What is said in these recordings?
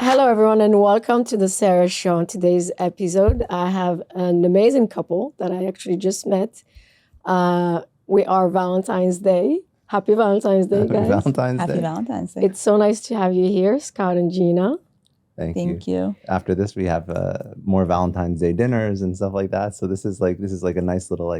Hello, everyone, and welcome to the Sarra Show. On today's episode, I have an amazing couple that I actually just met. We are Valentine's Day. Happy Valentine's Day, guys. Happy Valentine's Day. It's so nice to have you here, Scott and Gina. Thank you. After this, we have more Valentine's Day dinners and stuff like that. So this is like a nice little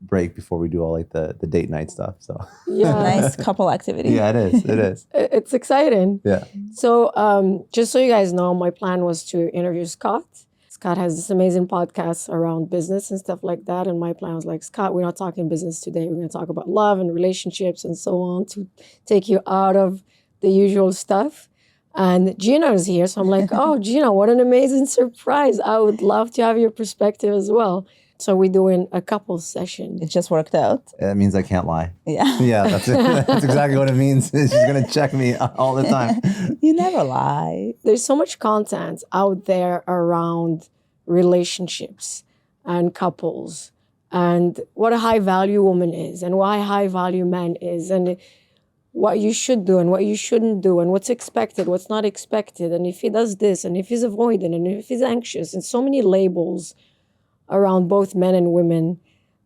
break before we do all the date night stuff. So Yeah, Nice couple activity. yeah, it is. It is. it's exciting. Yeah. So just so you guys know, my plan was to interview Scott. Scott has this amazing podcast around business and stuff like that. And my plan was like, Scott, we're not talking business today. We're going to talk about love and relationships and so on to take you out of the usual stuff. And Gina is here. So I'm like, oh, Gina, what an amazing surprise. I would love to have your perspective as well. So we're doing a couple session. It just worked out. It means I can't lie. Yeah. Yeah, that's it. That's exactly what it means. She's going to check me all the time. You never lie. There's so much content out there around relationships and couples and what a high value woman is and what a high value man is and what you should do and what you shouldn't do and what's expected, what's not expected, and if he does this and if he's avoidant and if he's anxious, and so many labels around both men and women.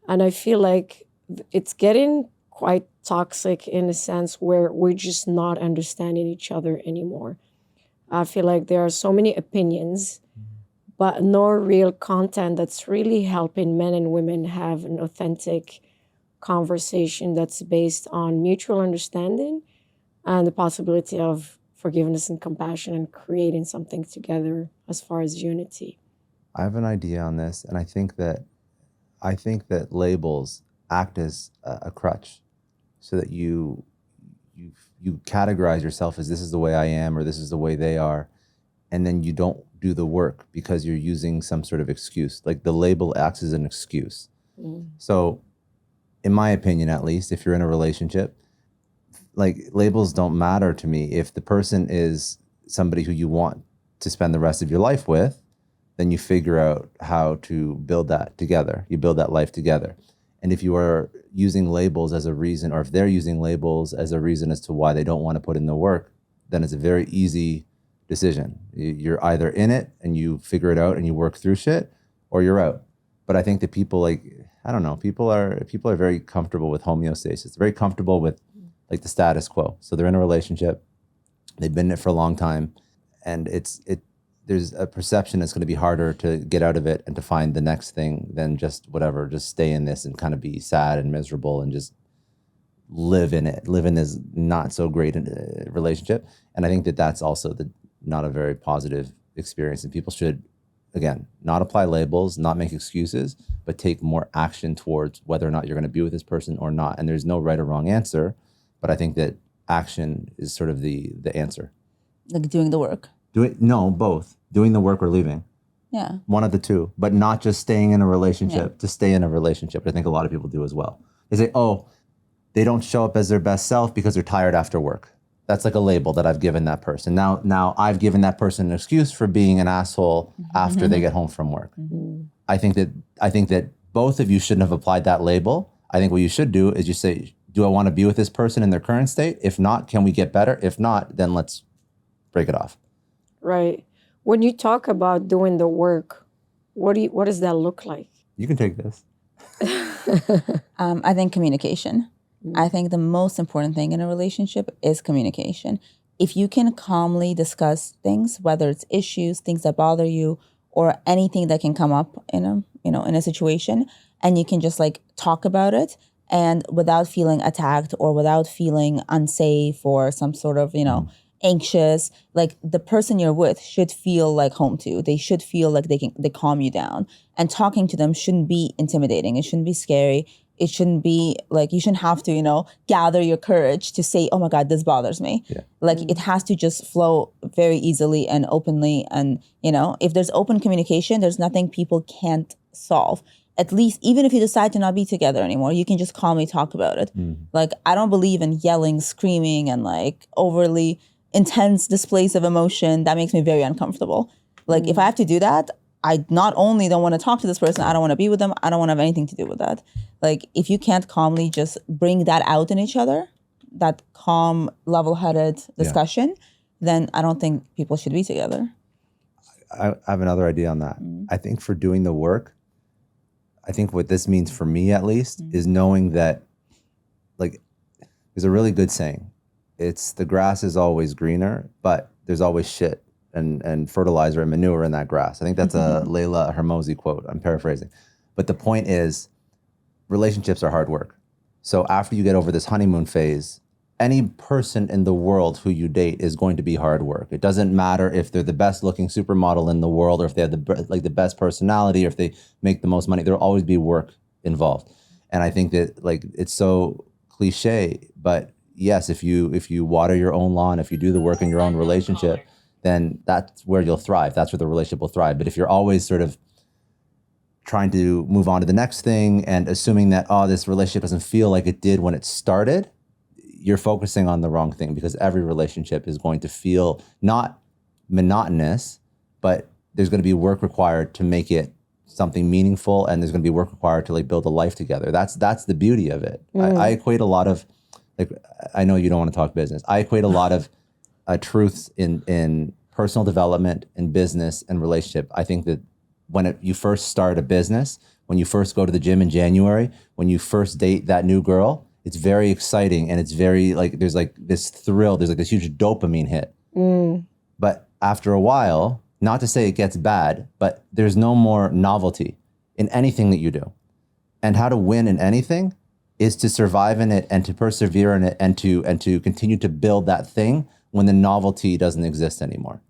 And I feel like it's getting quite toxic in a sense where we're just not understanding each other anymore. I feel like there are so many opinions, but no real content that's really helping men and women have an authentic conversation that's based on mutual understanding and the possibility of forgiveness and compassion and creating something together as far as unity. I have an idea on this, and I think that labels act as a crutch, so that you categorize yourself as this is the way I am or this is the way they are, and then you don't do the work because you're using some sort of excuse. Like the label acts as an excuse. So, in my opinion, at least, if you're in a relationship, like labels don't matter to me. If the person is somebody who you want to spend the rest of your life with, then you figure out how to build that together. You build that life together. And if you are using labels as a reason, or if they're using labels as a reason as to why they don't want to put in the work, then it's a very easy decision. You're either in it and you figure it out and you work through shit, or you're out. But I think that people people are very comfortable with homeostasis. They're very comfortable with like the status quo. So they're in a relationship, they've been in it for a long time, and there's a perception it's going to be harder to get out of it and to find the next thing than just stay in this and kind of be sad and miserable and just live in it, live in this not so great relationship. And I think that that's also not a very positive experience, and people should, again, not apply labels, not make excuses, but take more action towards whether or not you're going to be with this person or not. And there's no right or wrong answer, but I think that action is sort of the answer. Like doing the work. No, both. Doing the work or leaving. Yeah. One of the two, but not just staying in a relationship to stay in a relationship. I think a lot of people do as well. They say, oh, they don't show up as their best self because they're tired after work. That's like a label that I've given that person. Now I've given that person an excuse for being an asshole after they get home from work. I think that both of you shouldn't have applied that label. I think what you should do is you say, do I want to be with this person in their current state? If not, can we get better? If not, then let's break it off. Right. When you talk about doing the work, what does that look like? You can take this. I think communication. I think the most important thing in a relationship is communication. If you can calmly discuss things, whether it's issues, things that bother you, or anything that can come up in a situation, and you can just like talk about it, and without feeling attacked or without feeling unsafe or some sort of anxious, like the person you're with should feel like home too. They should feel like they calm you down. And talking to them shouldn't be intimidating. It shouldn't be scary. It shouldn't be like you shouldn't have to, gather your courage to say, oh my God, this bothers me. Yeah. Like it has to just flow very easily and openly. And, if there's open communication, there's nothing people can't solve. At least, even if you decide to not be together anymore, you can just calmly talk about it. Like, I don't believe in yelling, screaming, and like overly intense displays of emotion. That makes me very uncomfortable. Like if I have to do that, I not only don't want to talk to this person, I don't want to be with them. I don't want to have anything to do with that. Like if you can't calmly just bring that out in each other, that calm, level-headed discussion, then I don't think people should be together. I have another idea on that. I think for doing the work, I think what this means for me at least is knowing that, like, there's a really good saying. It's the grass is always greener, but there's always shit and fertilizer and manure in that grass. I think that's a Layla Hermosi quote. I'm paraphrasing. But the point is, relationships are hard work. So after you get over this honeymoon phase, any person in the world who you date is going to be hard work. It doesn't matter if they're the best looking supermodel in the world, or if they have the best personality, or if they make the most money. There'll always be work involved. And I think that, like, it's so cliche, but yes, if you water your own lawn, if you do the work in your own relationship, then that's where you'll thrive. That's where the relationship will thrive. But if you're always sort of trying to move on to the next thing and assuming that, oh, this relationship doesn't feel like it did when it started, you're focusing on the wrong thing, because every relationship is going to feel not monotonous, but there's going to be work required to make it something meaningful, and there's going to be work required to, like, build a life together. That's the beauty of it. I equate a lot of, like, I know you don't want to talk business. I equate a lot of truths in personal development, in business, and relationship. I think that when you first start a business, when you first go to the gym in January, when you first date that new girl, it's very exciting, and it's very, like, there's like this thrill, there's like this huge dopamine hit. But after a while, not to say it gets bad, but there's no more novelty in anything that you do. And how to win in anything is to survive in it and to persevere in it and to continue to build that thing when the novelty doesn't exist anymore.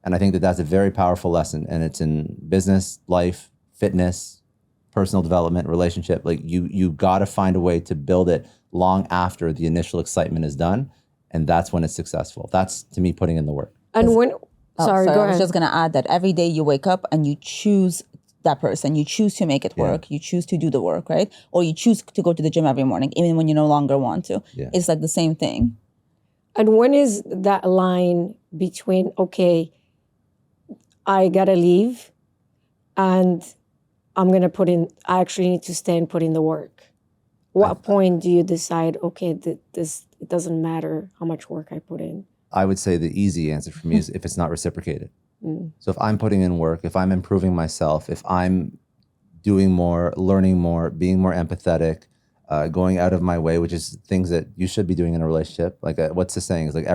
And I think that that's a very powerful lesson, and it's in business, life, fitness, personal development, relationship. Like, you got to find a way to build it long after the initial excitement is done, and that's when it's successful. That's, to me, putting in the work. And when, sorry, go I was ahead. just going to add that every day you wake up and you choose that person, you choose to make it work, you choose to do the work, right? Or you choose to go to the gym every morning, even when you no longer want to. Yeah. It's like the same thing. And when is that line between, okay, I gotta leave, and I'm gonna I actually need to stay and put in the work? What point do you decide, okay, this, it doesn't matter how much work I put in? I would say the easy answer for me is if it's not reciprocated. So if I'm putting in work, if I'm improving myself, if I'm doing more, learning more, being more empathetic, going out of my way, which is things that you should be doing in a relationship. Like, what's the saying? It's like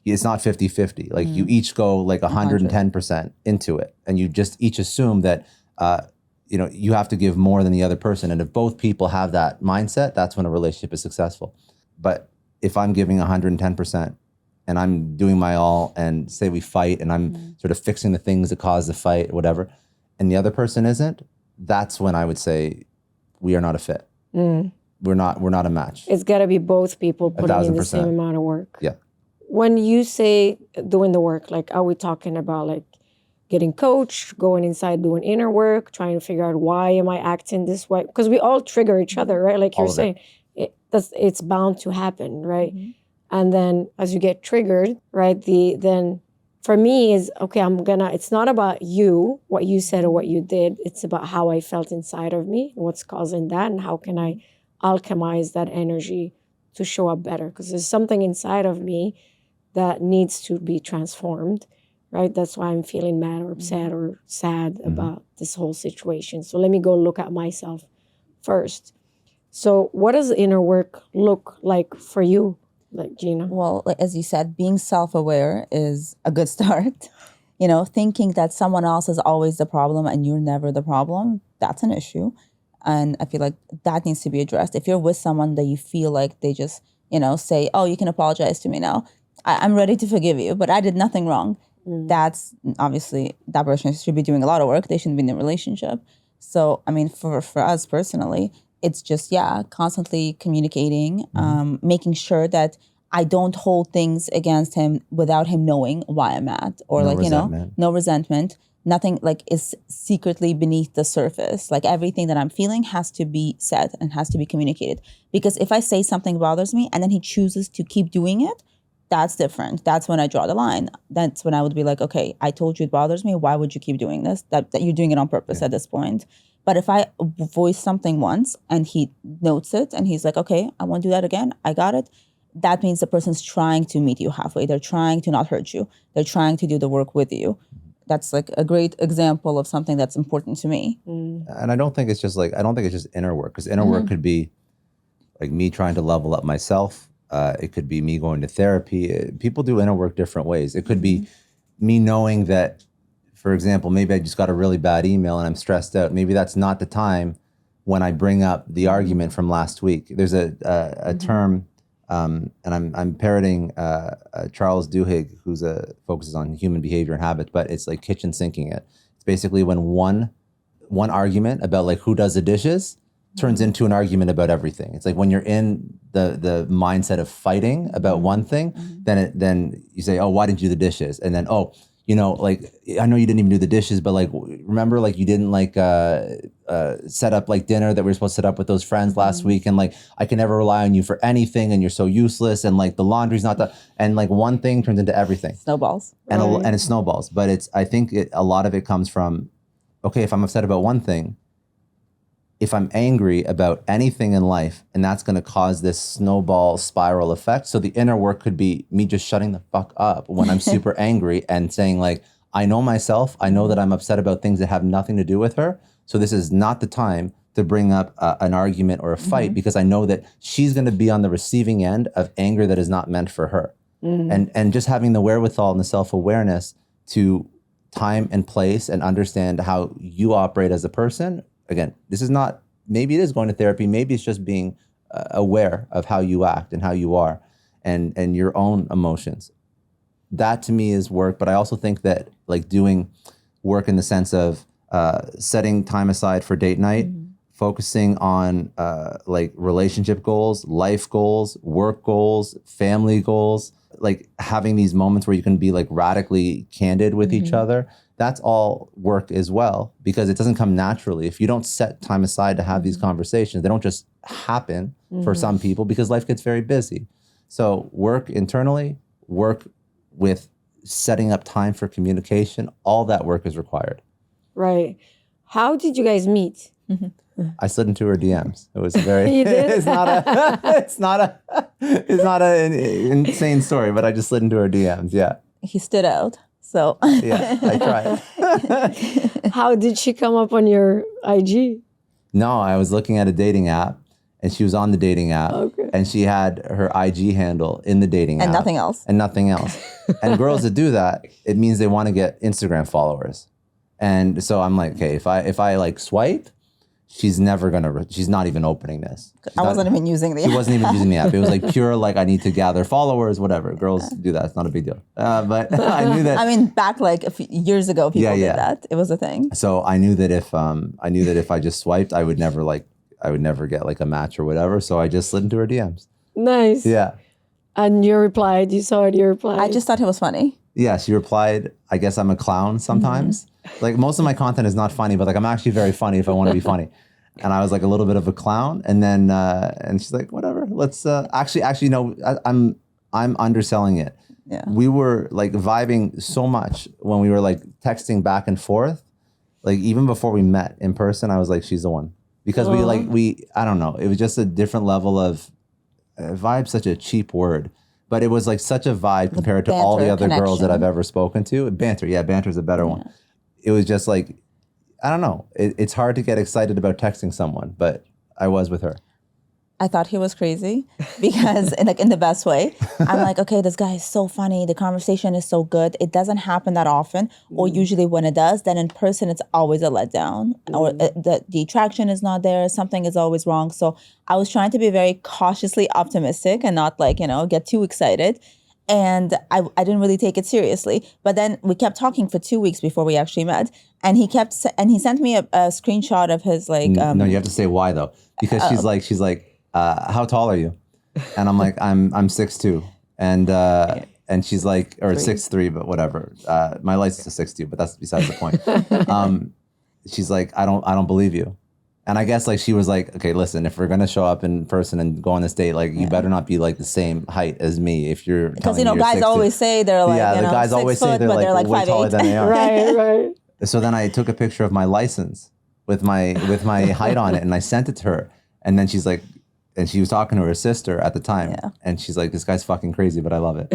it's not 50-50. Like, you each go like 110% into it. And you just each assume that, you have to give more than the other person. And if both people have that mindset, that's when a relationship is successful. But if I'm giving 110%, and I'm doing my all, and say we fight, and I'm sort of fixing the things that cause the fight, whatever, and the other person isn't, that's when I would say we are not a fit. We're not a match. It's got to be both people putting in the same 1,000%. amount of work. Yeah. When you say doing the work, like, are we talking about, like, getting coached, going inside, doing inner work, trying to figure out why am I acting this way? Because we all trigger each other, right? Like you're saying, it's bound to happen, right? And then as you get triggered, right, then for me is, okay, it's not about you, what you said or what you did. It's about how I felt inside of me, what's causing that, and how can I alchemize that energy to show up better? Because there's something inside of me that needs to be transformed, right? That's why I'm feeling mad or upset or sad about this whole situation. So let me go look at myself first. So what does inner work look like for you? Like, Gina? Well, as you said, being self-aware is a good start. Thinking that someone else is always the problem and you're never the problem, that's an issue. And I feel like that needs to be addressed. If you're with someone that you feel like they just, say, oh, you can apologize to me now. I'm ready to forgive you, but I did nothing wrong. That's obviously, that person should be doing a lot of work. They shouldn't be in a relationship. So, I mean, for us personally, it's just, constantly communicating, making sure that I don't hold things against him without him knowing why I'm mad, or no resentment. Nothing like is secretly beneath the surface. Like, everything that I'm feeling has to be said and has to be communicated. Because if I say something bothers me and then he chooses to keep doing it, that's different. That's when I draw the line. That's when I would be like, okay, I told you it bothers me. Why would you keep doing this? That you're doing it on purpose at this point. But if I voice something once and he notes it and he's like, okay, I won't do that again. I got it. that means the person's trying to meet you halfway. They're trying to not hurt you. They're trying to do the work with you. That's like a great example of something that's important to me. And I don't think it's just inner work, because inner work could be like me trying to level up myself. It could be me going to therapy. People do inner work different ways. It could be me knowing that, for example, maybe I just got a really bad email and I'm stressed out. Maybe that's not the time when I bring up the argument from last week. There's a term, and I'm parroting Charles Duhigg, who's focuses on human behavior and habits, but it's like kitchen sinking it. It's basically when one argument about like who does the dishes turns into an argument about everything. It's like when you're in the mindset of fighting about one thing, then you say, oh, why didn't you do the dishes? And then, oh, like, I know you didn't even do the dishes, but like, remember, like you didn't like set up like dinner that we were supposed to set up with those friends last week. And like, I can never rely on you for anything. And you're so useless. And like the laundry's not done. And like one thing turns into everything. Snowballs. And, and it snowballs. But I think a lot of it comes from, okay, if I'm upset about one thing, if I'm angry about anything in life, and that's going to cause this snowball spiral effect. So the inner work could be me just shutting the fuck up when I'm super angry and saying like, I know myself. I know that I'm upset about things that have nothing to do with her. So this is not the time to bring up an argument or a fight, because I know that she's going to be on the receiving end of anger that is not meant for her. And just having the wherewithal and the self-awareness to time and place and understand how you operate as a person. Again, this is not, maybe it is going to therapy. Maybe it's just being aware of how you act and how you are and your own emotions. That to me is work. But I also think that like doing work in the sense of setting time aside for date night, focusing on like relationship goals, life goals, work goals, family goals, like having these moments where you can be like radically candid with each other. That's all work as well, because it doesn't come naturally. If you don't set time aside to have these conversations, they don't just happen for some people, because life gets very busy. So work internally, work with setting up time for communication, all that work is required. Right. How did you guys meet? I slid into her DMs. It was very. You did? It's not an insane story, but I just slid into her DMs. Yeah. He stood out. So Yeah, I tried. How did she come up on your IG? No, I was looking at a dating app, and she was on the dating app, and she had her IG handle in the dating app. And nothing else. And nothing else. And girls that do that, it means they want to get Instagram followers. And so I'm like, okay, if I like swipe, she's not even opening this. I wasn't even using the app. She wasn't even using the app. It was like pure, like I need to gather followers, whatever. Girls do that. It's not a big deal. But I knew that. I mean, back like a few years ago, people did that. It was a thing. So I knew that if I just swiped, I would never get like a match or whatever. So I just slid into her DMs. Nice. Yeah. And you replied, you saw it, you replied. I just thought it was funny. Yeah, she replied, I guess I'm a clown sometimes. Like most of my content is not funny, but like I'm actually very funny if I want to be funny. And I was like a little bit of a clown. And then, and she's like, whatever, let's, actually, no, I'm underselling it. Yeah. We were like vibing so much when we were like texting back and forth. Like even before we met in person, I was like, she's the one. Because I don't know, it was just a different level of, vibe's such a cheap word. But it was like such a vibe compared to all the other girls that I've ever spoken to. Banter, yeah, banter's a better one. It was just like, I don't know. It's hard to get excited about texting someone, but I was with her. I thought he was crazy because in the best way. I'm like, okay, this guy is so funny. The conversation is so good. It doesn't happen that often. Or usually when it does, then in person, it's always a letdown. Or the attraction is not there. Something is always wrong. So I was trying to be very cautiously optimistic and not get too excited. And I didn't really take it seriously. But then we kept talking for 2 weeks before we actually met. And he sent me a screenshot of his like. No, you have to say why though. Because she's like, how tall are you? And I'm like, I'm 6'2". And she's like, or 6'3", but whatever. My license is 6'2", but that's besides the point. She's like, I don't believe you. And I guess like she was like, okay, listen, if we're gonna show up in person and go on this date, like you better not be like the same height as me. If you're because guys always say they're like the guys always say they're like way taller than they are. Right. So then I took a picture of my license with my height on it, and I sent it to her. And then she's like, and she was talking to her sister at the time, Yeah. and she's like, "This guy's fucking crazy, but I love it."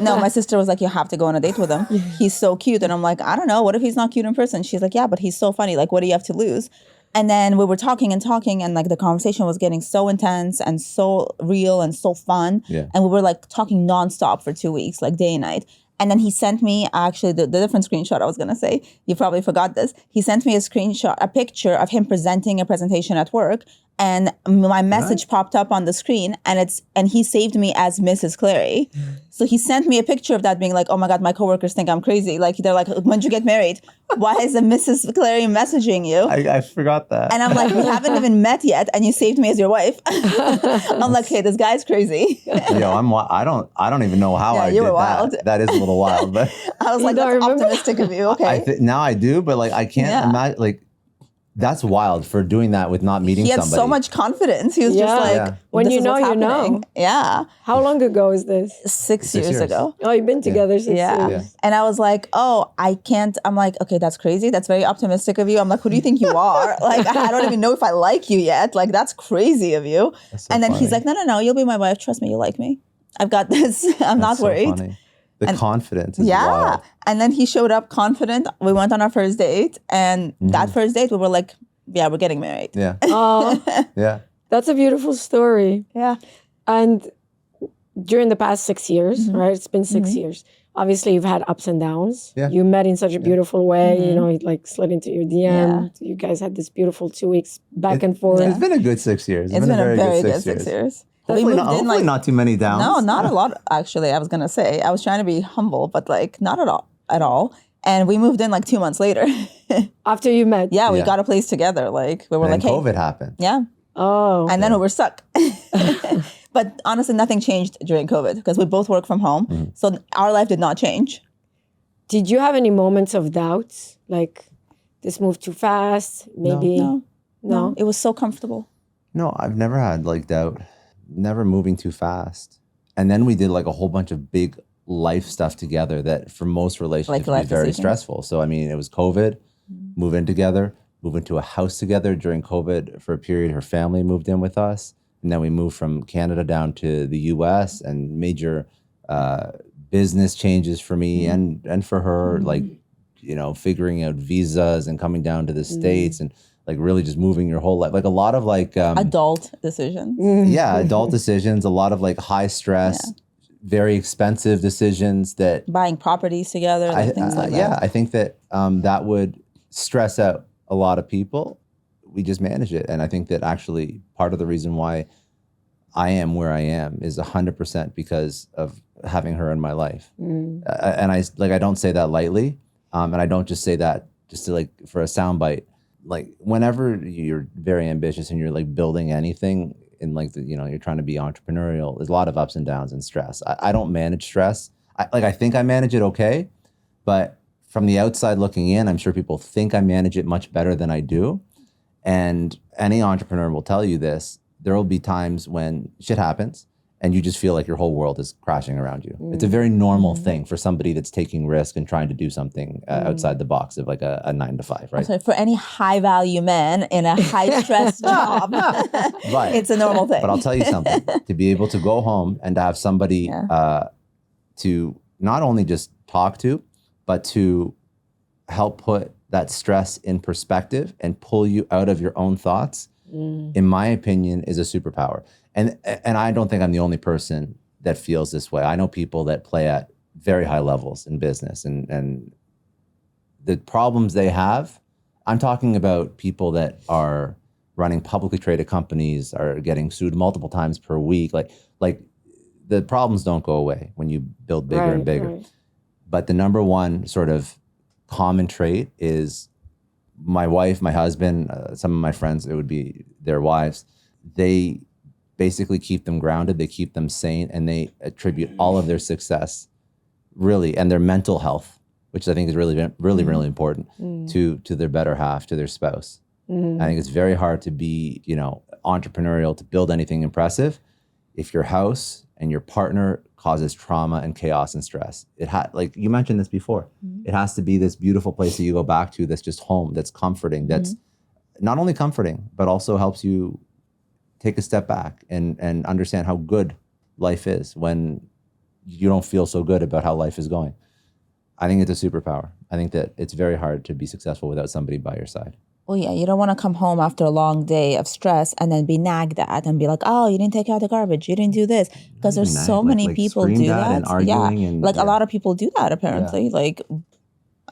No, my sister was like, you have to go on a date with him. He's so cute. And I'm like, I don't know. What if he's not cute in person? She's like, yeah, but he's so funny. Like, what do you have to lose? And then we were talking, and like the conversation was getting so intense and so real and so fun. Yeah. And we were like talking nonstop for 2 weeks, like day and night. And then he sent me actually the different screenshot I was going to say. You probably forgot this. He sent me a picture of him presenting a presentation at work. And my message popped up on the screen, and he saved me as Mrs. Clary. So he sent me a picture of that, being like, "Oh my God, my coworkers think I'm crazy. Like they're like, when did you get married? Why is a Mrs. Clary messaging you?" I forgot that. And I'm like, "We haven't even met yet, and you saved me as your wife." I'm like, "Hey, this guy's crazy." Yo, I don't even know how I you did were wild. that. That is a little wild, but I was like, don't "That's remember? optimistic of you." Okay. now I do, but like I can't Yeah. imagine like. That's wild for doing that with not meeting He had somebody. so much confidence. He was just Yeah. like, Yeah. When "This you is know, what's you know. happening." Yeah. How long ago is this? 6 years ago. Oh, you've been together 6 Yeah. years. And I was like, oh, I can't. I'm like, okay, that's crazy. That's very optimistic of you. I'm like, who do you think you are? Like, I don't even know if I like you yet. Like, that's crazy of you. That's so And then he's funny. like, no, you'll be my wife. Trust me, you'll like me. I've got this. I'm not That's so worried. funny. The confidence is Yeah. wild. And then he showed up confident. We went on our first date. And that first date, we were like, yeah, we're getting married. Yeah. Oh, Yeah. that's a beautiful story. Yeah. And during the past 6 years, right? It's been 6 years. Obviously, you've had ups and downs. Yeah. You met in such a beautiful way. You know, he like slid into your DM. You guys had this beautiful 2 weeks back and forth. It's been a good 6 years. It's been a very good 6 years. Hopefully, not too many downs. No, not a lot, actually. I was going to say. I was trying to be humble, but like not at all. And we moved in like 2 months later. After you met. Yeah, we Yeah. got a place together. Like we were And like, then hey. COVID happened. Yeah. Oh. And then we were stuck. But honestly, nothing changed during COVID because we both work from home. So our life did not change. Did you have any moments of doubts? Like, this moved too fast? Maybe. No. It was so comfortable. No, I've never had like doubt. Never moving too fast. And then we did like a whole bunch of big life stuff together that for most relationships Like would be very life decisions. stressful. So I mean, it was COVID, move in together, move into a house together during COVID for a period. Her family moved in with us. And then we moved from Canada down to the US and major business changes for me and for her, like, you know, figuring out visas and coming down to the States and like really just moving your whole life. Like a lot of like Adult decisions. yeah, adult decisions, a lot of like high stress, very expensive decisions that Buying properties together, like things like that. yeah, I think that that would stress out a lot of people. We just manage it. And I think that actually part of the reason why I am where I am is 100% because of having her in my life. And I don't say that lightly. And I don't just say that just to like for a soundbite. Like whenever you're very ambitious and you're like building anything in like the, you know, you're trying to be entrepreneurial, there's a lot of ups and downs and stress. I don't manage stress. I think I manage it okay, but from the outside looking in, I'm sure people think I manage it much better than I do. And any entrepreneur will tell you this. There will be times when shit happens and you just feel like your whole world is crashing around you. It's a very normal thing for somebody that's taking risk and trying to do something outside the box of like a 9 to 5, right? So for any high value man in a high stress job, Right. it's a normal thing. But I'll tell you something, to be able to go home and to have somebody to not only just talk to, but to help put that stress in perspective and pull you out of your own thoughts, in my opinion, is a superpower. And I don't think I'm the only person that feels this way. I know people that play at very high levels in business and the problems they have. I'm talking about people that are running publicly traded companies, are getting sued multiple times per week. Like the problems don't go away when you build bigger and bigger. Right. But the number one sort of common trait is my wife, my husband, some of my friends, it would be their wives. They basically keep them grounded. They keep them sane, and they attribute all of their success, really, and their mental health, which I think is really important to their better half, to their spouse. I think it's very hard to be, you know, entrepreneurial, to build anything impressive if your house and your partner causes trauma and chaos and stress. Like you mentioned this before, it has to be this beautiful place that you go back to that's just home, that's comforting, that's not only comforting, but also helps you take a step back and understand how good life is when you don't feel so good about how life is going. I think it's a superpower. I think that it's very hard to be successful without somebody by your side. Well, yeah, you don't want to come home after a long day of stress and then be nagged at and be like, oh, you didn't take out the garbage, you didn't do this. Because there's so many people do that. And arguing and a lot of people do that apparently. Like,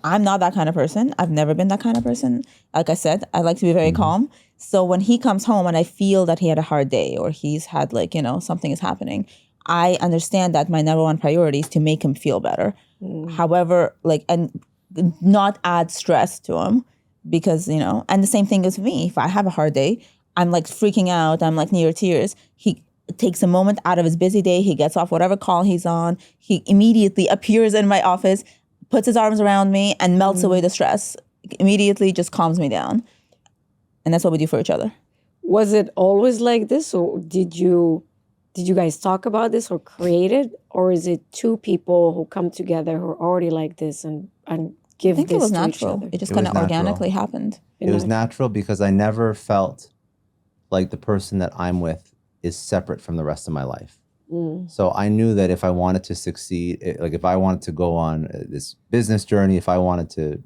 I'm not that kind of person. I've never been that kind of person. Like I said, I like to be very calm. So when he comes home and I feel that he had a hard day or he's had like, something is happening, I understand that my number one priority is to make him feel better. However, and not add stress to him because, and the same thing is with me. If I have a hard day, I'm like freaking out. I'm like near tears. He takes a moment out of his busy day. He gets off whatever call he's on. He immediately appears in my office, puts his arms around me and melts away the stress. Immediately just calms me down. And that's what we do for each other. Was it always like this, or did you guys talk about this or create it? Or is it two people who come together who are already like this and give this to each other? I think it was natural. It just kind of organically happened. It was natural because I never felt like the person that I'm with is separate from the rest of my life. So I knew that if I wanted to succeed, like if I wanted to go on this business journey, if I wanted to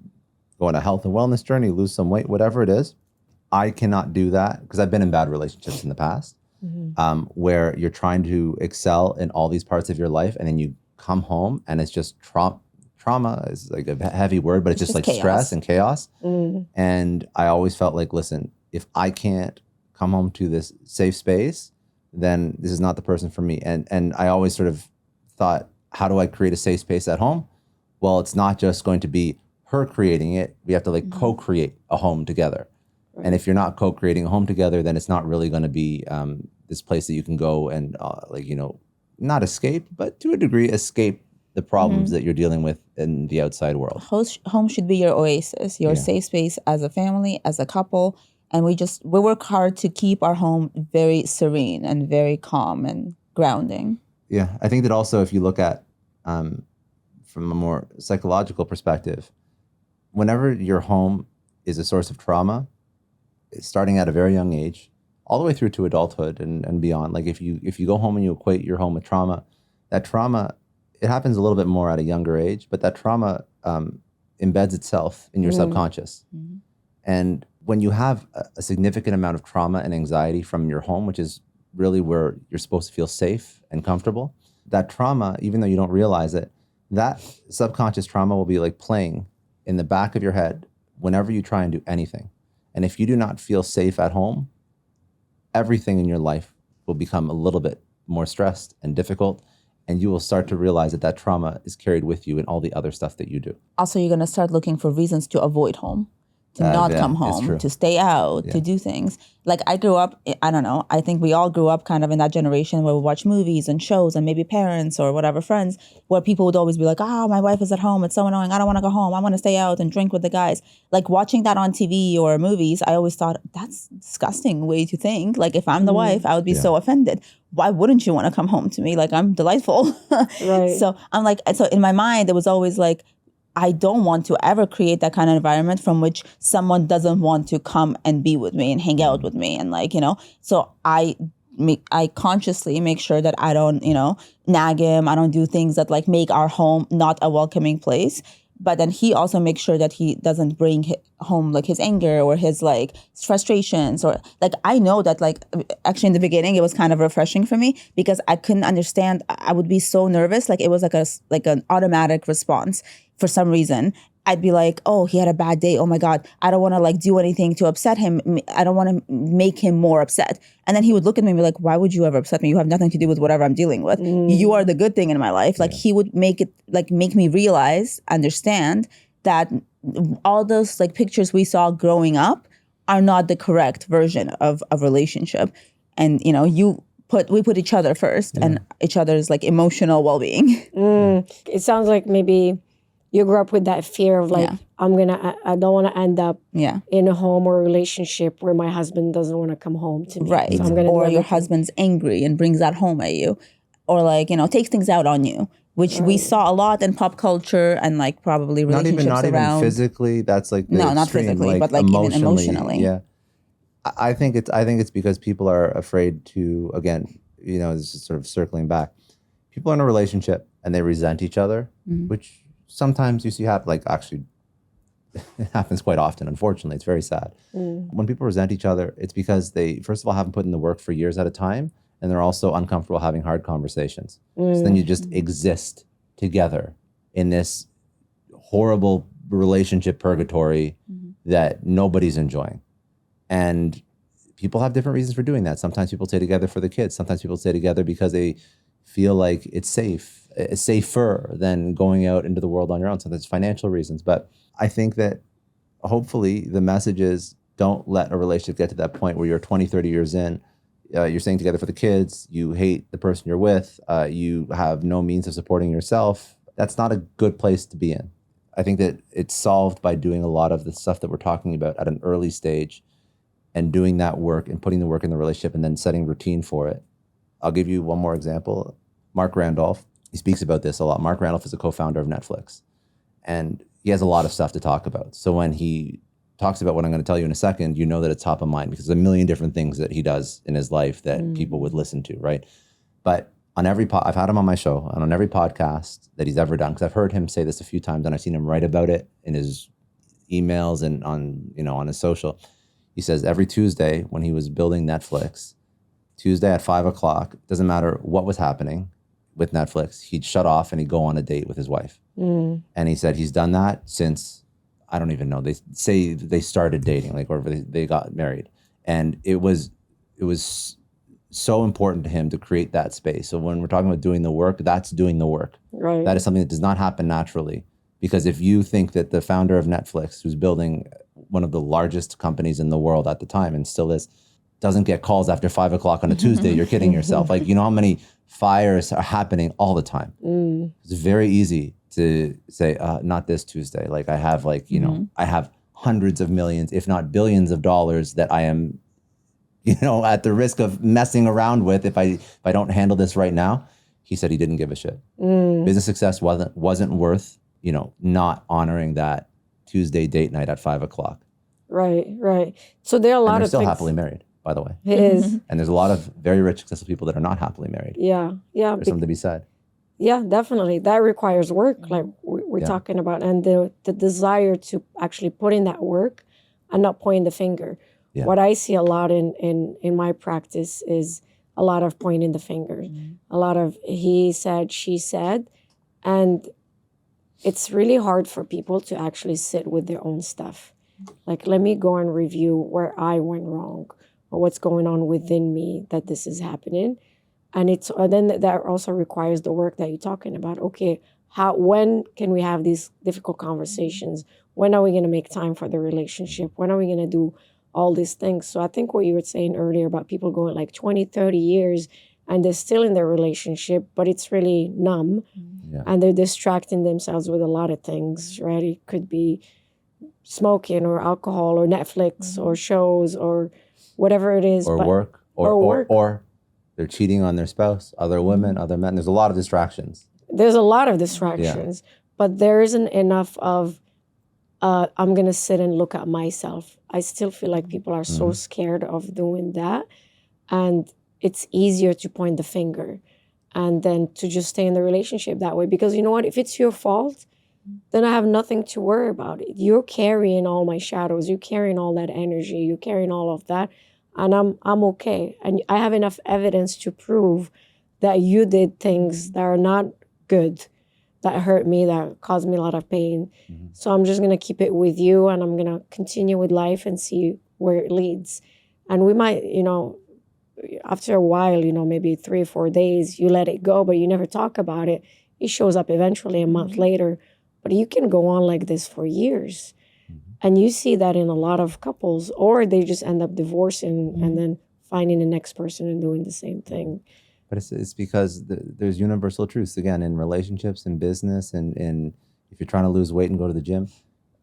go on a health and wellness journey, lose some weight, whatever it is, I cannot do that because I've been in bad relationships in the past where you're trying to excel in all these parts of your life and then you come home and it's just trauma is like a heavy word, but it's just like chaos. Stress and chaos. And I always felt like, listen, if I can't come home to this safe space, then this is not the person for me. And I always sort of thought, how do I create a safe space at home? Well, it's not just going to be her creating it. We have to like co-create a home together. Right. And if you're not co-creating a home together, then it's not really going to be this place that you can go and not escape, but to a degree, escape the problems that you're dealing with in the outside world. Home should be your oasis, your safe space as a family, as a couple. And we work hard to keep our home very serene and very calm and grounding. Yeah, I think that also if you look at from a more psychological perspective, whenever your home is a source of trauma, starting at a very young age, all the way through to adulthood and beyond. Like if you go home and you equate your home with trauma, that trauma, it happens a little bit more at a younger age, but that trauma embeds itself in your subconscious. And when you have a significant amount of trauma and anxiety from your home, which is really where you're supposed to feel safe and comfortable, that trauma, even though you don't realize it, that subconscious trauma will be like playing in the back of your head whenever you try and do anything. And if you do not feel safe at home, everything in your life will become a little bit more stressed and difficult. And you will start to realize that trauma is carried with you in all the other stuff that you do. Also, you're going to start looking for reasons to avoid home. To not come home, to stay out, to do things. Like I grew up, I don't know, I think we all grew up kind of in that generation where we watch movies and shows and maybe parents or whatever friends where people would always be like, my wife is at home. It's so annoying. I don't want to go home. I want to stay out and drink with the guys. Like watching that on TV or movies, I always thought that's a disgusting way to think. Like if I'm the wife, I would be so offended. Why wouldn't you want to come home to me? Like I'm delightful. Right. So I'm like, so in my mind, it was always like, I don't want to ever create that kind of environment from which someone doesn't want to come and be with me and hang out with me. And so I consciously make sure that I don't, nag him. I don't do things that like make our home not a welcoming place. But then he also makes sure that he doesn't bring home like his anger or his like frustrations or like I know that like actually in the beginning it was kind of refreshing for me because I couldn't understand. I would be so nervous. Like it was like an automatic response for some reason. I'd be like, oh, he had a bad day. Oh my God, I don't want to like do anything to upset him. I don't want to make him more upset. And then he would look at me and be like, why would you ever upset me? You have nothing to do with whatever I'm dealing with. You are the good thing in my life. Like he would make me realize, understand that all those like pictures we saw growing up are not the correct version of a relationship. And we put each other first and each other's like emotional well-being. It sounds like maybe you grew up with that fear of like, I don't want to end up in a home or a relationship where my husband doesn't want to come home to me. Right. So or your husband's angry and brings that home at you. Or like, takes things out on you, which we saw a lot in pop culture and like probably relationships not around. Even physically. That's like the not extreme, physically, but like even emotionally. Yeah. I think it's because people are afraid to, again, this is sort of circling back. People are in a relationship and they resent each other, which sometimes you see happen. Like, actually, it happens quite often. Unfortunately, it's very sad. When people resent each other, it's because they, first of all, haven't put in the work for years at a time, and they're also uncomfortable having hard conversations. So then you just exist together in this horrible relationship purgatory that nobody's enjoying. And people have different reasons for doing that. Sometimes people stay together for the kids. Sometimes people stay together because they feel like it's safer than going out into the world on your own. Sometimes financial reasons. But I think that hopefully the message is, don't let a relationship get to that point where you're 20, 30 years in, you're staying together for the kids, you hate the person you're with, you have no means of supporting yourself. That's not a good place to be in. I think that it's solved by doing a lot of the stuff that we're talking about at an early stage and doing that work and putting the work in the relationship and then setting routine for it. I'll give you one more example. Mark Randolph, he speaks about this a lot. Mark Randolph is a co-founder of Netflix, and he has a lot of stuff to talk about. So when he talks about what I'm going to tell you in a second, you know that it's top of mind because there's a million different things that he does in his life that people would listen to, right? But on every I've had him on my show, and on every podcast that he's ever done, because I've heard him say this a few times, and I've seen him write about it in his emails and on his social. He says every Tuesday when he was building Netflix, Tuesday at 5:00, doesn't matter what was happening with Netflix, he'd shut off and he'd go on a date with his wife. And he said he's done that since, I don't even know, they say they started dating, like, or they got married. And it was so important to him to create that space. So when we're talking about doing the work, that's doing the work. Right. That is something that does not happen naturally. Because if you think that the founder of Netflix, who's building one of the largest companies in the world at the time and still is, doesn't get calls after 5:00 on a Tuesday, you're kidding yourself. Like, you know how many fires are happening all the time. It's very easy to say, not this Tuesday. Like, I have I have hundreds of millions, if not billions of dollars that I am, at the risk of messing around with if I don't handle this right now. He said he didn't give a shit. Business success wasn't worth, not honoring that Tuesday date night at 5:00. Right. So there are a lot they're of still things. happily married, by the way. It is. And there's a lot of very rich, successful people that are not happily married. Yeah. There's something to be said. Yeah, definitely. That requires work, like we're talking about, and the desire to actually put in that work and not pointing the finger. Yeah. What I see a lot in my practice is a lot of pointing the finger, a lot of he said, she said, and it's really hard for people to actually sit with their own stuff. Like, let me go and review where I went wrong or what's going on within me that this is happening. And then that also requires the work that you're talking about. Okay, when can we have these difficult conversations? When are we going to make time for the relationship? When are we going to do all these things? So I think what you were saying earlier about people going like 20, 30 years and they're still in their relationship, but it's really numb. Yeah. And they're distracting themselves with a lot of things, right? It could be smoking or alcohol or Netflix or shows or whatever it is. Or work. Or they're cheating on their spouse, other women, other men. There's a lot of distractions. There's a lot of distractions, but there isn't enough of, I'm going to sit and look at myself. I still feel like people are so scared of doing that. And it's easier to point the finger and then to just stay in the relationship that way. Because you know what? If it's your fault, then I have nothing to worry about. You're carrying all my shadows. You're carrying all that energy. You're carrying all of that. And I'm okay. And I have enough evidence to prove that you did things that are not good, that hurt me, that caused me a lot of pain. So I'm just going to keep it with you, and I'm going to continue with life and see where it leads. And we might, after a while, maybe 3 or 4 days, you let it go, but you never talk about it. It shows up eventually a month later. But you can go on like this for years. And you see that in a lot of couples, or they just end up divorcing and then finding the next person and doing the same thing. But it's because there's universal truths, again, in relationships and business, and if you're trying to lose weight and go to the gym.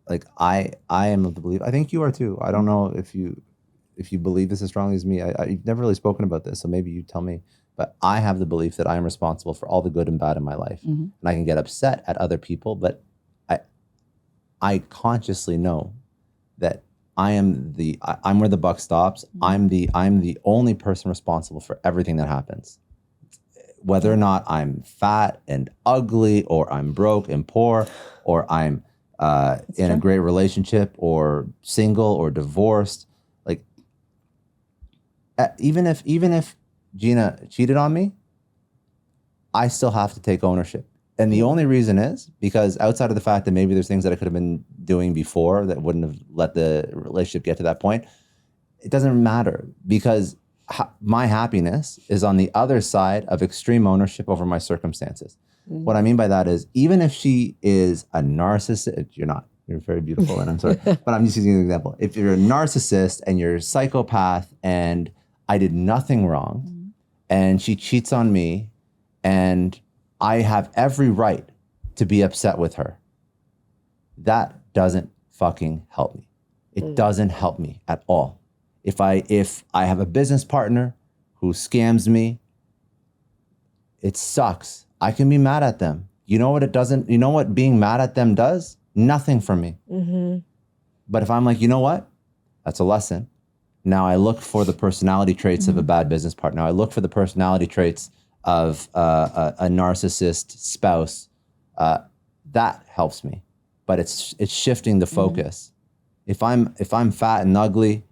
Like, I am of the belief, I think you are too. I don't know if you believe this as strongly as me. You've never really spoken about this, so maybe you tell me. But I have the belief that I am responsible for all the good and bad in my life. And I can get upset at other people, but I consciously know that I'm where the buck stops. I'm the only person responsible for everything that happens. Whether or not I'm fat and ugly, or I'm broke and poor, or I'm in a great relationship, or single, or divorced, like even if Gina cheated on me, I still have to take ownership. And the only reason is because outside of the fact that maybe there's things that I could have been doing before that wouldn't have let the relationship get to that point, it doesn't matter, because my happiness is on the other side of extreme ownership over my circumstances. What I mean by that is, even if she is a narcissist, you're very beautiful, and I'm sorry, but I'm just using an example. If you're a narcissist and you're a psychopath and I did nothing wrong and she cheats on me, and I have every right to be upset with her, that doesn't fucking help me. It doesn't help me at all. If I have a business partner who scams me, it sucks. I can be mad at them. You know what being mad at them does? Nothing for me. But if I'm like, you know what? That's a lesson. Now I look for the personality traits of a bad business partner. Now I look for the personality traits of a narcissist spouse. That helps me. But it's shifting the focus. If I'm fat and ugly,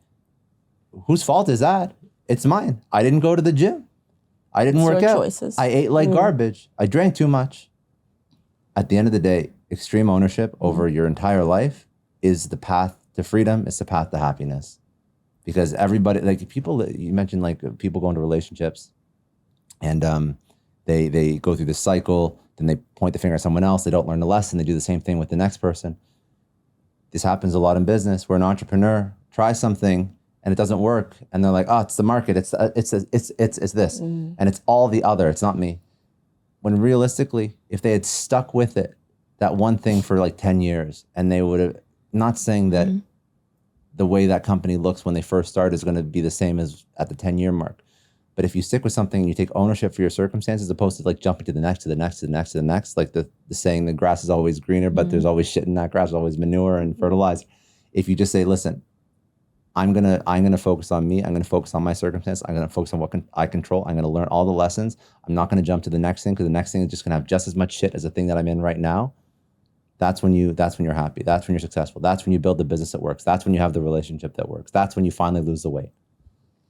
whose fault is that? It's mine. I didn't go to the gym. I didn't work out. Choices. I ate like garbage. I drank too much. At the end of the day, extreme ownership over your entire life is the path to freedom. It's the path to happiness. Because everybody, like people, you mentioned like people go into relationships and they go through this cycle, then they point the finger at someone else. They don't learn the lesson. They do the same thing with the next person. This happens a lot in business. We're an entrepreneur. Try something and it doesn't work, and they're like, "Oh, it's the market. It's this, and it's all the other. It's not me." When realistically, if they had stuck with it, that one thing for like 10 years, and they would have, not saying that the way that company looks when they first start is going to be the same as at the 10-year mark, but if you stick with something and you take ownership for your circumstances, as opposed to like jumping to the next, to the next, to the next, to the next, like the saying, the grass is always greener, but there's always shit in that grass, always manure and fertilizer. If you just say, listen, I'm gonna focus on me. I'm gonna focus on my circumstance. I'm gonna focus on what I control. I'm gonna learn all the lessons. I'm not gonna jump to the next thing, because the next thing is just gonna have just as much shit as the thing that I'm in right now. That's when you're happy. That's when you're successful. That's when you build the business that works. That's when you have the relationship that works. That's when you finally lose the weight.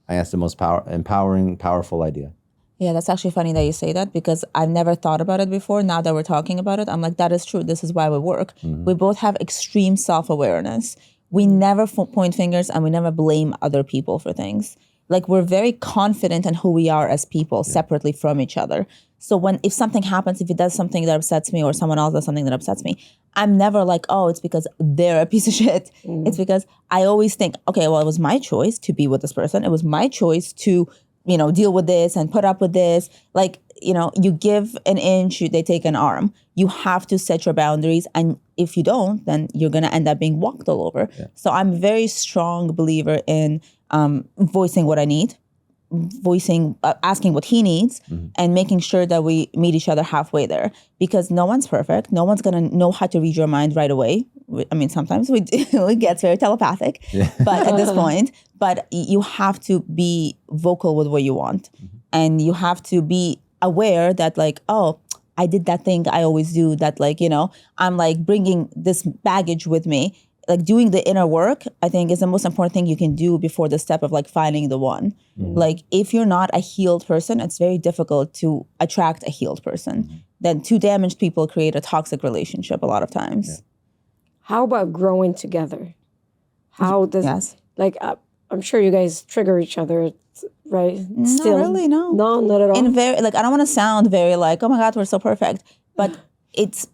I think that's the most empowering, powerful idea. Yeah, that's actually funny that you say that, because I've never thought about it before. Now that we're talking about it, I'm like, that is true. This is why we work. We both have extreme self-awareness. We never point fingers, and we never blame other people for things. Like, we're very confident in who we are as people, separately from each other. So if something happens, if it does something that upsets me, or someone else does something that upsets me, I'm never like, oh, it's because they're a piece of shit. It's because I always think, okay, well, it was my choice to be with this person. It was my choice to, deal with this and put up with this. Like, you give an inch, they take an arm. You have to set your boundaries. And if you don't, then you're going to end up being walked all over. Yeah. So I'm a very strong believer in voicing what I need, asking what he needs, and making sure that we meet each other halfway there. Because no one's perfect. No one's going to know how to read your mind right away. I mean, sometimes it gets very telepathic, but at this point, but you have to be vocal with what you want. And you have to be aware that, like, oh, I did that thing I always do, that, like, I'm like bringing this baggage with me. Like, doing the inner work, I think, is the most important thing you can do before the step of like finding the one. Like, if you're not a healed person, it's very difficult to attract a healed person. Then two damaged people create a toxic relationship a lot of times. Yeah. How about growing together? How does like I'm sure you guys trigger each other, right? Still, not really, no. No, not at all. In very, like, I don't want to sound very like, oh my God, we're so perfect. But it's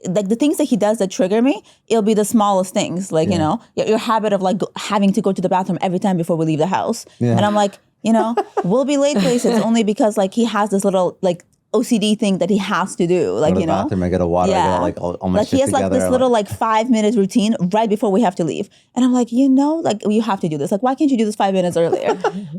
like the things that he does that trigger me, it'll be the smallest things. Like, your habit of like having to go to the bathroom every time before we leave the house. Yeah. And I'm like, we'll be late places only because like he has this little like OCD thing that he has to do. Like, go to the bathroom, I get a water, I get like all my shit he has together. Like this little like 5-minute routine right before we have to leave. And I'm like, like you have to do this. Like, why can't you do this 5 minutes earlier?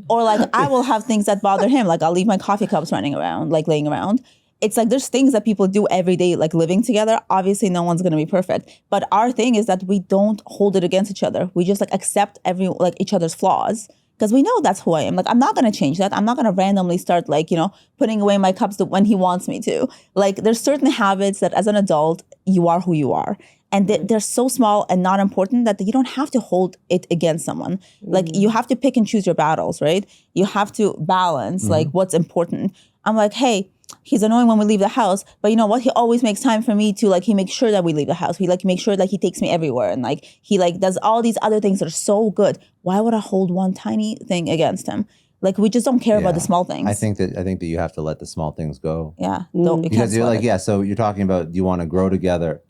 Or like I will have things that bother him. Like, I'll leave my coffee cups running around, like laying around. it's like there's things that people do every day, like living together. Obviously, no one's gonna be perfect. But our thing is that we don't hold it against each other. We just like accept each other's flaws. Because we know that's who I am. Like, I'm not going to change that. I'm not going to randomly start, like, putting away my cups when he wants me to. Like, there's certain habits that as an adult, you are who you are. And they're so small and not important that you don't have to hold it against someone. Like, you have to pick and choose your battles, right? You have to balance, like, what's important. I'm like, hey, he's annoying when we leave the house, but you know what? He always makes time for me to, like, he makes sure that we leave the house. He, like, makes sure that he takes me everywhere. And, like, he, like, does all these other things that are so good. Why would I hold one tiny thing against him? Like, we just don't care about the small things. I think that you have to let the small things go. Yeah. Because you're like, so you're talking about, do you want to grow together?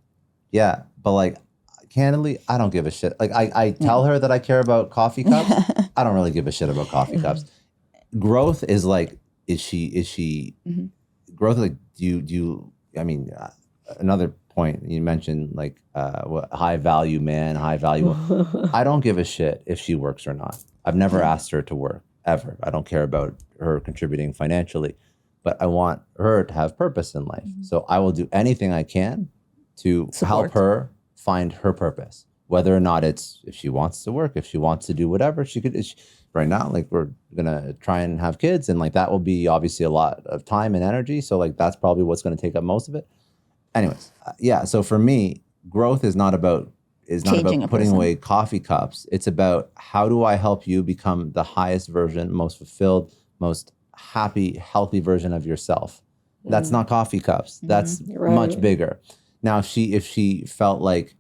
Yeah. But, like, candidly, I don't give a shit. Like, I tell her that I care about coffee cups. I don't really give a shit about coffee cups. Growth is like, is she growth, like, do you I mean, another point you mentioned, like, high value man, high value. I don't give a shit if she works or not. I've never asked her to work, ever. I don't care about her contributing financially, but I want her to have purpose in life. So I will do anything I can to help her find her purpose, whether or not it's, if she wants to work, if she wants to do whatever, she could. Right now, like, we're gonna try and have kids, and like that will be obviously a lot of time and energy. So like that's probably what's going to take up most of it. Anyways, yeah. So for me, growth is not about putting away coffee cups. It's about, how do I help you become the highest version, most fulfilled, most happy, healthy version of yourself. That's not coffee cups. That's much bigger. Now, if she felt like,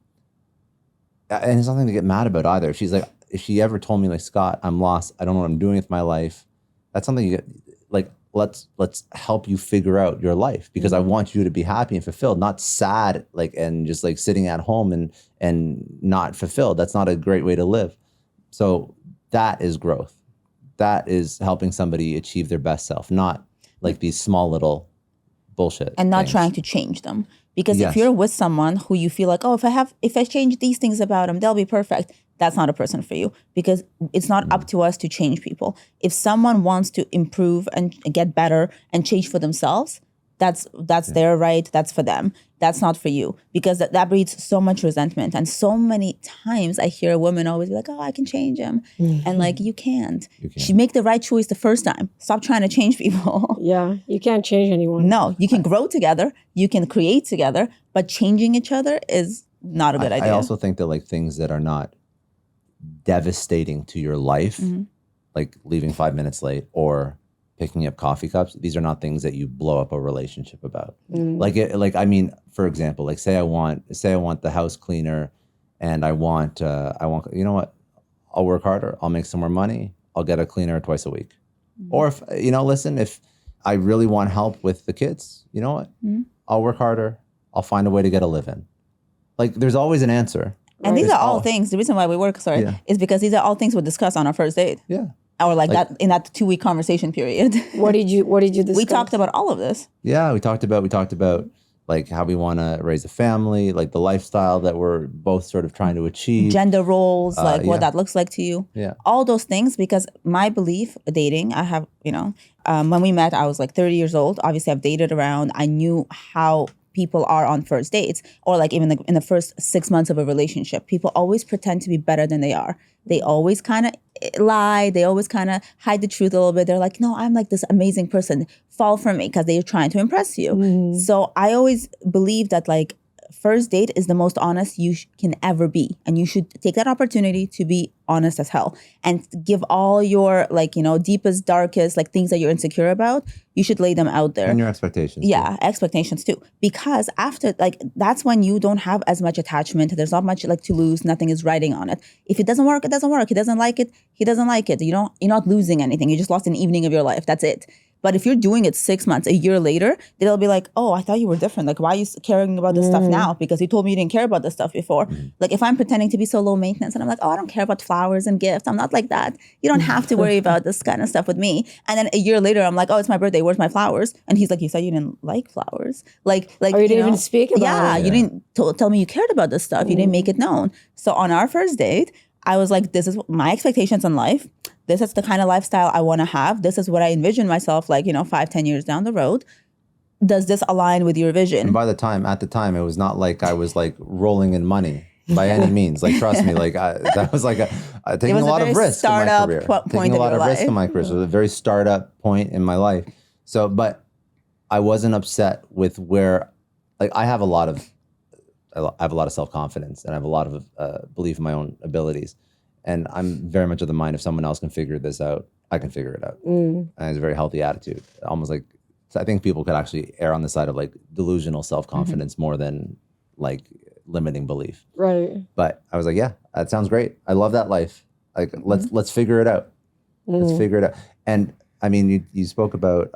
and it's nothing to get mad about either. If she's like, if she ever told me, like, Scott, I'm lost, I don't know what I'm doing with my life, that's something you get, like, let's help you figure out your life, because I want you to be happy and fulfilled, not sad, like, and just like sitting at home and not fulfilled. That's not a great way to live. So that is growth. That is helping somebody achieve their best self, not like these small little bullshit and not things. trying to change them. Because if you're with someone who you feel like, oh, if I change these things about them, they'll be perfect. That's not a person for you, because it's not up to us to change people. If someone wants to improve and get better and change for themselves, that's their right. That's for them. That's not for you, because that breeds so much resentment. And so many times I hear a woman always be like, oh, I can change him. And like, you can't. She make the right choice the first time. Stop trying to change people. Yeah, you can't change anyone. No, you can grow together. You can create together, but changing each other is not a good idea. I also think that, like, things that are not devastating to your life, like leaving 5 minutes late or picking up coffee cups, these are not things that you blow up a relationship about. I mean, for example, like, say I want the house cleaner, and I want, you know what? I'll work harder. I'll make some more money. I'll get a cleaner twice a week. Or if, listen, if I really want help with the kids, you know what? I'll work harder. I'll find a way to get a live-in. Like, there's always an answer. And these are all things, the reason why we work, is because these are all things we discuss on our first date. Yeah. Or like that, in that 2-week conversation period. What did you discuss? We talked about all of this. Yeah, we talked about like how we want to raise a family, like the lifestyle that we're both sort of trying to achieve. Gender roles, like what that looks like to you. Yeah. All those things, because my belief, dating, I have, when we met, I was like 30 years old. Obviously, I've dated around. I knew how people are on first dates, or like even in the first 6 months of a relationship. People always pretend to be better than they are. They always kind of lie. They always kind of hide the truth a little bit. They're like, no, I'm like this amazing person. Fall for me, because they're trying to impress you. So I always believe that, like, first date is the most honest you can ever be. And you should take that opportunity to be honest as hell and give all your, like, deepest, darkest, like, things that you're insecure about. You should lay them out there. And your expectations. Yeah, expectations too. Because after, like, that's when you don't have as much attachment. There's not much, like, to lose. Nothing is riding on it. If it doesn't work, it doesn't work. He doesn't like it. He doesn't like it. You're not losing anything. You just lost an evening of your life. That's it. But if you're doing it 6 months, a year later, they'll be like, oh, I thought you were different. Like, why are you caring about this stuff now? Because you told me you didn't care about this stuff before. Like, if I'm pretending to be so low maintenance and I'm like, oh, I don't care about flowers and gifts. I'm not like that. You don't have to worry about this kind of stuff with me. And then a year later, I'm like, oh, it's my birthday. Where's my flowers? And he's like, you said you didn't like flowers. Like, or you didn't even speak about it. You didn't tell me you cared about this stuff. You didn't make it known. So on our first date, I was like, this is my expectations in life. This is the kind of lifestyle I want to have. This is what I envision myself like, 5-10 years down the road. does this align with your vision? And at the time, it was not like I was like rolling in money by any means. Like, trust me, like that was like taking a lot of risk in my career. Taking a lot of risk in my career. So it was a very startup point in my life. So, but I wasn't upset with where, like, I have a lot of self-confidence and I have a lot of belief in my own abilities. And I'm very much of the mind, if someone else can figure this out, I can figure it out. And it's a very healthy attitude. Almost like, so I think people could actually err on the side of like delusional self-confidence more than like limiting belief. Right. But I was like, yeah, that sounds great. I love that life. Like, let's figure it out. Let's figure it out. And I mean, you spoke about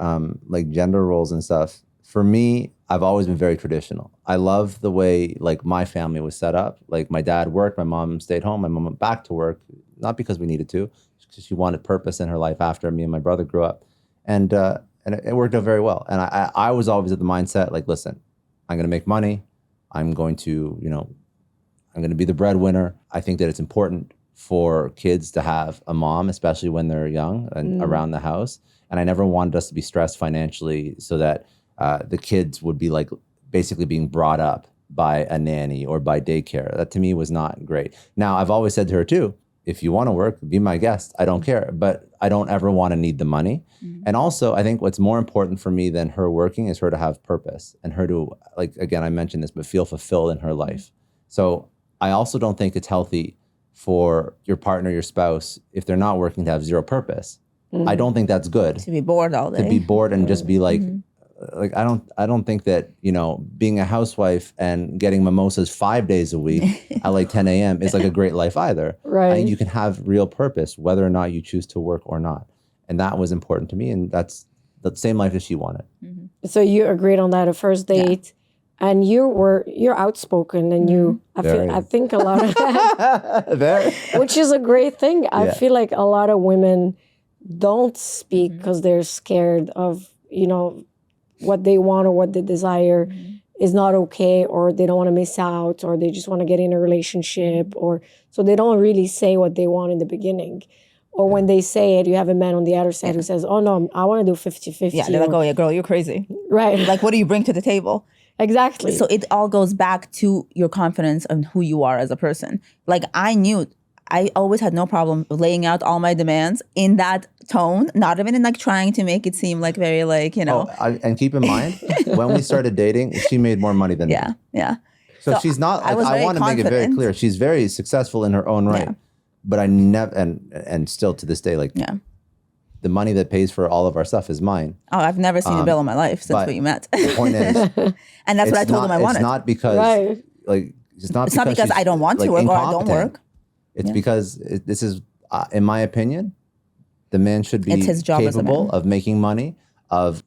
like gender roles and stuff. For me, I've always been very traditional. I love the way like my family was set up. Like my dad worked, my mom stayed home, my mom went back to work, not because we needed to, because she wanted purpose in her life after me and my brother grew up. And it worked out very well. And I was always at the mindset, like, listen, I'm going to make money. I'm going to be the breadwinner. I think that it's important for kids to have a mom, especially when they're young and around the house. And I never wanted us to be stressed financially so that the kids would be like basically being brought up by a nanny or by daycare. That to me was not great. Now, I've always said to her too, if you want to work, be my guest. I don't care, but I don't ever want to need the money. And also, I think what's more important for me than her working is her to have purpose and her to, like, again, I mentioned this, but feel fulfilled in her life. So I also don't think it's healthy for your partner, your spouse, if they're not working, to have zero purpose. I don't think that's good. To be bored all day. To be bored and just be like, like, I don't think that, being a housewife and getting mimosas 5 days a week at like 10 a.m. is like a great life either. Right. I think you can have real purpose, whether or not you choose to work or not. And that was important to me. And that's the same life that she wanted. So you agreed on that at first date, and you're outspoken, and I think a lot of which is a great thing. I feel like a lot of women don't speak because they're scared of, what they want or what they desire is not okay, or they don't want to miss out, or they just want to get in a relationship, or so they don't really say what they want in the beginning. Or when they say it, you have a man on the other side who says, oh no, I want to do 50-50. Yeah, they're like, oh yeah, girl, you're crazy. Right. Like, what do you bring to the table? Exactly. So it all goes back to your confidence and who you are as a person. Like, I always had no problem laying out all my demands in that tone, not even in like trying to make it seem like very like, and keep in mind, when we started dating, she made more money than me. Yeah. So she's not, I want to make it very clear. She's very successful in her own right. Yeah. But I never, and still to this day, like, the money that pays for all of our stuff is mine. Oh, I've never seen a bill in my life since we met. The point is, and that's what I told him I wanted. It's not because, it's not because I don't want to work or I don't work. It's because this is, in my opinion, the man should be his job capable of making money, of,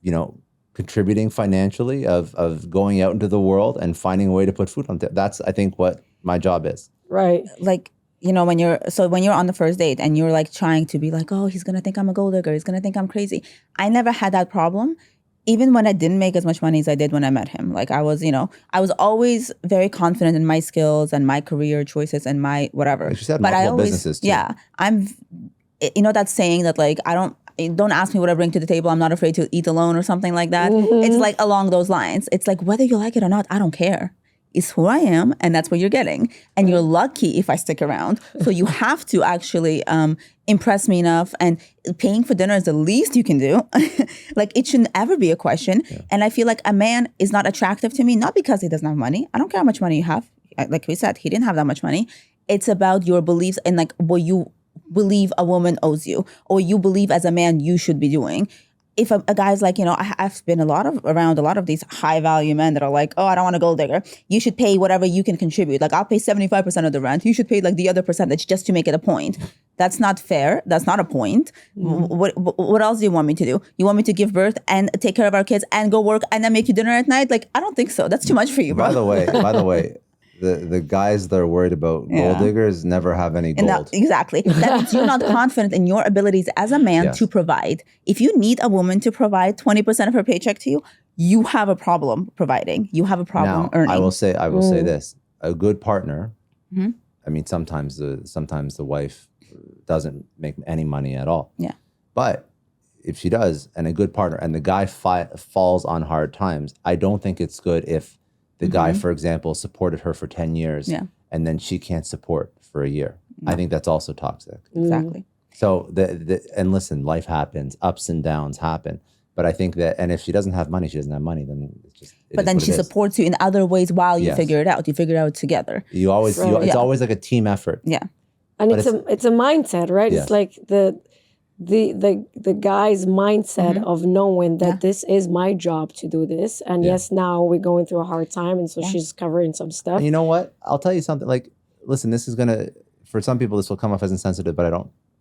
contributing financially, of going out into the world and finding a way to put food on the table. That's, I think, what my job is. Right. Like, when you're on the first date and you're like trying to be like, oh, he's going to think I'm a gold digger. He's going to think I'm crazy. I never had that problem. Even when I didn't make as much money as I did when I met him. Like I was always very confident in my skills and my career choices and my whatever. She said multiple businesses too. Yeah. I'm, that saying that like, don't ask me what I bring to the table. I'm not afraid to eat alone or something like that. It's like along those lines. It's like, whether you like it or not, I don't care. It's who I am, and that's what you're getting. And you're lucky if I stick around. So you have to actually impress me enough, and paying for dinner is the least you can do. Like, it shouldn't ever be a question. Yeah. And I feel like a man is not attractive to me, not because he doesn't have money. I don't care how much money you have. Like we said, he didn't have that much money. It's about your beliefs and like what you believe a woman owes you, or you believe as a man you should be doing. If a guy's like, I've been around a lot of these high value men that are like, oh, I don't want a gold digger. You should pay whatever you can contribute. Like, I'll pay 75% of the rent. You should pay like the other percentage just to make it a point. That's not fair. That's not a point. What else do you want me to do? You want me to give birth and take care of our kids and go work and then make you dinner at night? Like, I don't think so. That's too much for you, bro. By the way, the guys that are worried about gold diggers never have any gold. Exactly. That means you're not confident in your abilities as a man to provide. If you need a woman to provide 20% of her paycheck to you, you have a problem providing. You have a problem earning. I will say this: a good partner. I mean, sometimes the wife doesn't make any money at all. Yeah. But if she does, and a good partner, and the guy falls on hard times, I don't think it's good if the guy, for example, supported her for 10 years and then she can't support for a year. I think that's also toxic. Exactly. So and listen, life happens, ups and downs happen. But I think that, and if she doesn't have money, she doesn't have money, then it's just. But then she supports you in other ways while you Yes. figure it out. You figure it out together. You always, it's always like a team effort. Yeah. And it's a mindset, right? Yes. It's like the guy's mindset of knowing that this is my job to do this. And yes, now we're going through a hard time, and so she's covering some stuff. And you know what? I'll tell you something. Like, listen, this is gonna, for some people, this will come off as insensitive, but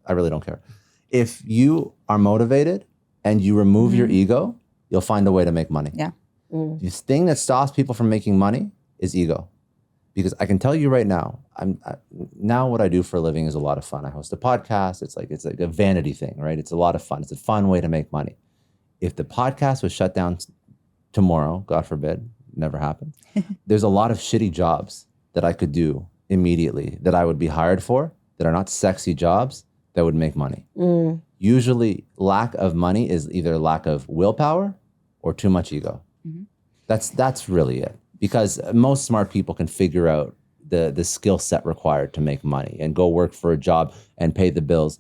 I really don't care. If you are motivated and you remove your ego, you'll find a way to make money. Yeah. The thing that stops people from making money is ego. Because I can tell you right now, now what I do for a living is a lot of fun. I host a podcast. It's like a vanity thing, right? It's a lot of fun. It's a fun way to make money. If the podcast was shut down tomorrow, God forbid, never happens, there's a lot of shitty jobs that I could do immediately that I would be hired for that are not sexy jobs that would make money. Usually lack of money is either lack of willpower or too much ego. That's really it. Because most smart people can figure out the skill set required to make money and go work for a job and pay the bills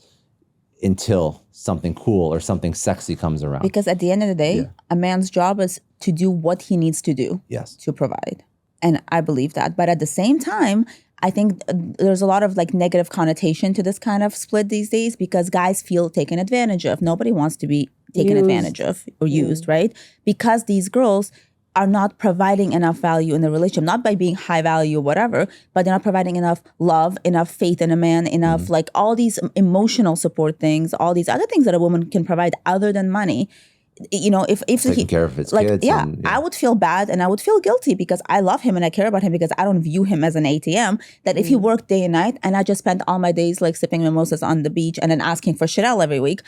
until something cool or something sexy comes around. Because at the end of the day, a man's job is to do what he needs to do to provide. And I believe that. But at the same time, I think there's a lot of like negative connotation to this kind of split these days because guys feel taken advantage of. Nobody wants to be taken advantage of or used, right? Because these girls are not providing enough value in the relationship, not by being high value or whatever, but they're not providing enough love, enough faith in a man, enough like all these emotional support things, all these other things that a woman can provide other than money. You know, if taking care of his like, kids. I would feel bad and I would feel guilty because I love him and I care about him because I don't view him as an ATM. That if he worked day and night and I just spent all my days like sipping mimosas on the beach and then asking for Chanel every week,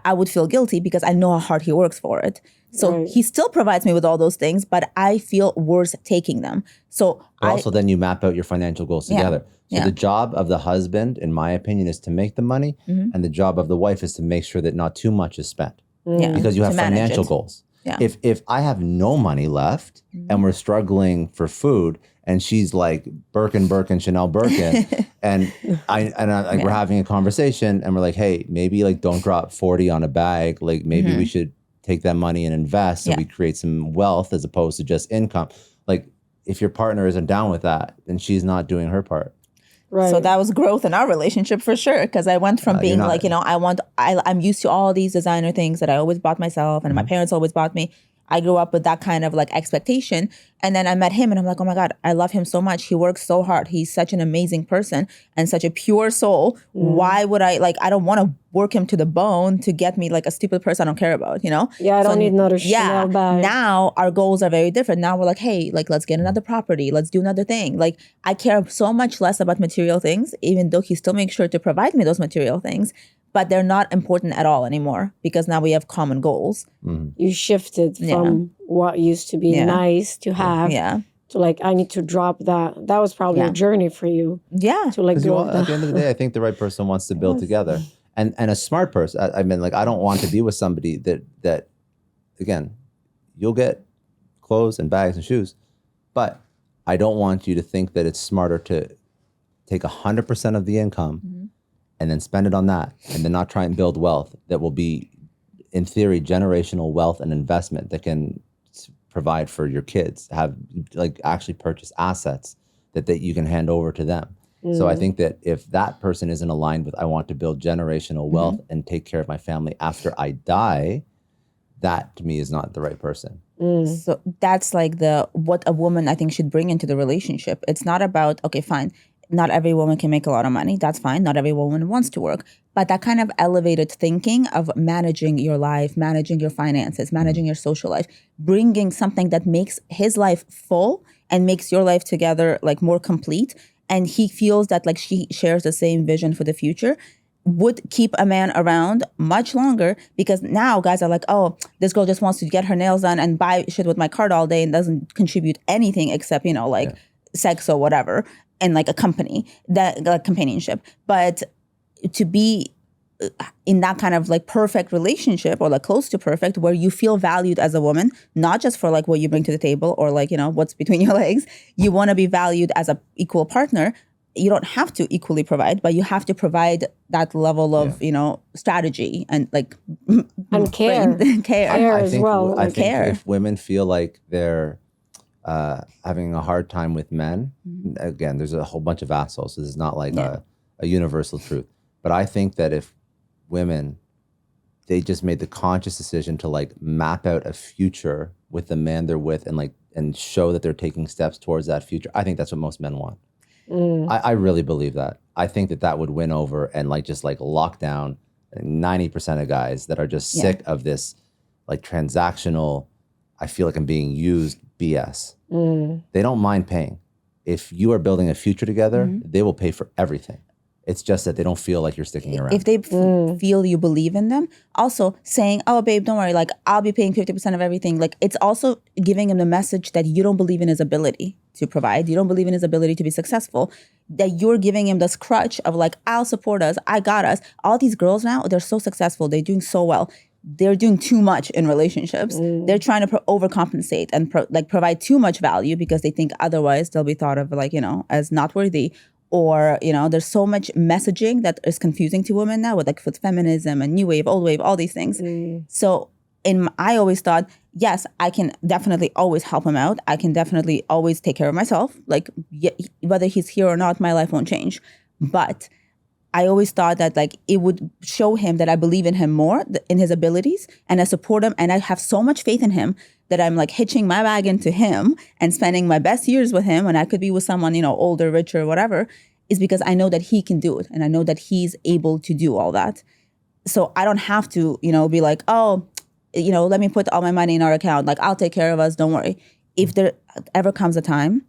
I would feel guilty because I know how hard he works for it. So he still provides me with all those things, but I feel worse taking them. So also then you map out your financial goals together. So the job of the husband, in my opinion, is to make the money, and the job of the wife is to make sure that not too much is spent. Because you have financial goals. If I have no money left and we're struggling for food and she's like Birkin, Chanel Birkin, and we're having a conversation and we're like, hey, maybe like don't drop 40 on a bag. Like maybe we should take that money and invest so we create some wealth as opposed to just income. Like if your partner isn't down with that, then she's not doing her part. Right. So that was growth in our relationship for sure. Because I went from being like, I'm used to all these designer things that I always bought myself and my parents always bought me. I grew up with that kind of like expectation. And then I met him and I'm like, oh my God, I love him so much. He works so hard. He's such an amazing person and such a pure soul. Why would I don't want to work him to the bone to get me like a stupid person I don't care about, you know? Yeah, I don't need another Chanel bag. Now our goals are very different. Now we're like, hey, like let's get another property. Let's do another thing. Like I care so much less about material things, even though he still makes sure to provide me those material things. But they're not important at all anymore because now we have common goals. You shifted from what used to be nice to have to like, I need to drop that. That was probably a journey for you. Yeah. To like go at the end of the day, I think the right person wants to build together. And a smart person, I mean, like I don't want to be with somebody that again, you'll get clothes and bags and shoes, but I don't want you to think that it's smarter to take 100% of the income and then spend it on that, and then not try and build wealth that will be, in theory, generational wealth and investment that can provide for your kids, have like actually purchase assets that you can hand over to them. So I think that if that person isn't aligned with, I want to build generational wealth and take care of my family after I die, that to me is not the right person. So that's like what a woman I think should bring into the relationship. It's not about, okay, fine, not every woman can make a lot of money. That's fine. Not every woman wants to work. But that kind of elevated thinking of managing your life, managing your finances, managing your social life, bringing something that makes his life full and makes your life together like more complete. And he feels that like she shares the same vision for the future would keep a man around much longer, because now guys are like, oh, this girl just wants to get her nails done and buy shit with my card all day and doesn't contribute anything except, sex or whatever. And like a company, that like companionship. But to be in that kind of like perfect relationship or like close to perfect, where you feel valued as a woman, not just for like what you bring to the table or like, you know, what's between your legs. You want to be valued as a equal partner. You don't have to equally provide, but you have to provide that level of, you know, strategy and like And care. care. Care as well. I Like, think care. if women feel like they're having a hard time with men, again, there's a whole bunch of assholes. So this is not like a universal truth. But I think that if women, they just made the conscious decision to like map out a future with the man they're with and show that they're taking steps towards that future. I think that's what most men want. I really believe that. I think that would win over and like just like lock down 90% of guys that are just sick of this like transactional, I feel like I'm being used BS. They don't mind paying. If you are building a future together, they will pay for everything. It's just that they don't feel like you're sticking around. If they feel you believe in them. Also saying, oh, babe, don't worry. Like, I'll be paying 50% of everything. Like, it's also giving him the message that you don't believe in his ability to provide. You don't believe in his ability to be successful. That you're giving him this crutch of like, I'll support us. I got us. All these girls now, they're so successful. They're doing so well. They're doing too much in relationships. They're trying to overcompensate and provide too much value because they think otherwise they'll be thought of like, you know, as not worthy. Or, you know, there's so much messaging that is confusing to women now with feminism and new wave, old wave, all these things. So I always thought, yes, I can definitely always help him out. I can definitely always take care of myself. Like whether he's here or not, my life won't change. But I always thought that like it would show him that I believe in him more, in his abilities, and I support him, and I have so much faith in him that I'm like hitching my wagon to him and spending my best years with him when I could be with someone, you know, older, richer, whatever, is because I know that he can do it and I know that he's able to do all that. So I don't have to, you know, be like, oh, you know, let me put all my money in our account. Like, I'll take care of us. Don't worry. If there ever comes a time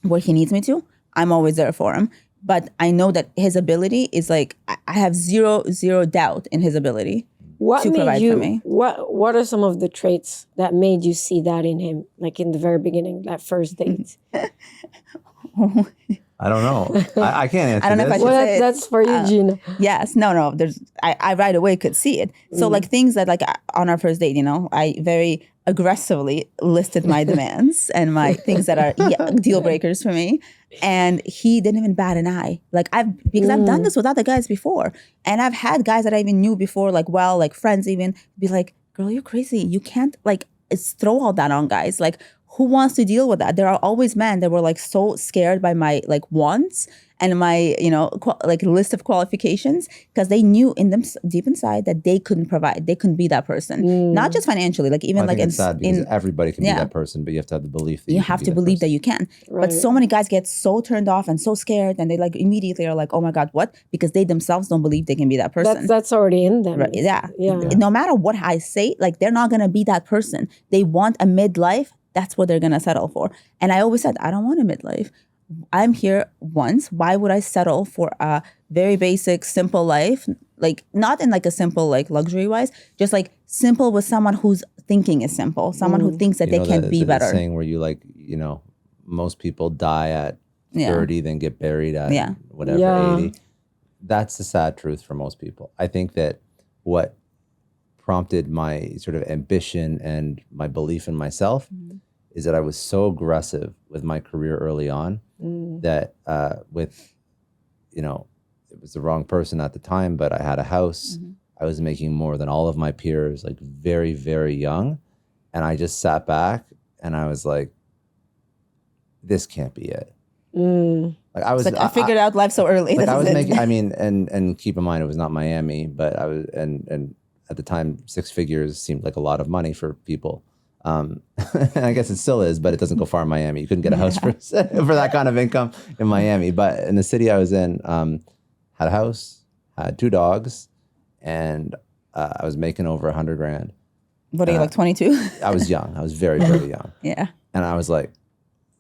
where he needs me to, I'm always there for him. But I know that his ability is like, I have zero doubt in his ability to provide for me. What are some of the traits that made you see that in him, like in the very beginning, that first date? I don't know. I can't answer I don't know this. if I should say it. That's for you, Gina. Yes. No. I right away could see it. So like things that like on our first date, you know, I very aggressively listed my demands and my things that are deal breakers for me. And he didn't even bat an eye. Like because I've done this with other guys before. And I've had guys that I even knew before, like friends even, be like, girl, you're crazy. You can't like throw all that on guys. Like, who wants to deal with that? There are always men that were like so scared by my like wants and my, you know, like list of qualifications, because they knew in them deep inside that they couldn't provide. They couldn't be that person. Not just financially, like even I think like it's sad because everybody can be that person, but you have to have the belief that you have to believe that you can. Right. But so many guys get so turned off and so scared, and they like immediately are like, oh my God, what? Because they themselves don't believe they can be that person. That's already in them. Right. Yeah. No matter what I say, like they're not going to be that person. They want a midlife. That's what they're going to settle for. And I always said, I don't want a midlife. I'm here once. Why would I settle for a very basic, simple life? Like not in like a simple, like luxury wise, just like simple with someone whose thinking is simple. Someone who thinks that they can be better. The saying where you like, you know, most people die at 30, then get buried at whatever, 80. That's the sad truth for most people. I think that what prompted my sort of ambition and my belief in myself is that I was so aggressive with my career early on that with, you know, it was the wrong person at the time, but I had a house. I was making more than all of my peers, like very, very young. And I just sat back and I was like, this can't be it. Like I figured out life so early. Like I was making, I mean, and keep in mind, it was not Miami, but I was, and at the time, 6 figures seemed like a lot of money for people. And I guess it still is, but it doesn't go far in Miami. You couldn't get a house for that kind of income in Miami. But in the city I was in, had a house, had 2 dogs, and I was making over $100,000. What are you, like 22? I was young. I was very, very young. Yeah. And I was like,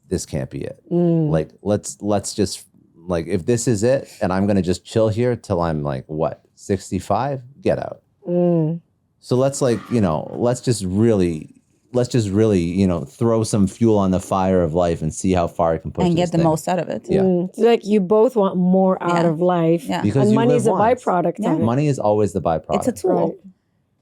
this can't be it. Like, let's just, like, if this is it, and I'm going to just chill here till I'm like, what, 65? Get out. So let's like, you know, let's just really let's just really, throw some fuel on the fire of life and see how far it can push And this get the thing. most out of it. Yeah. It's like you both want more out Yeah. of life. Yeah. Because and you money live is a once. byproduct Yeah. of it. Money is always the byproduct. It's a tool. Right.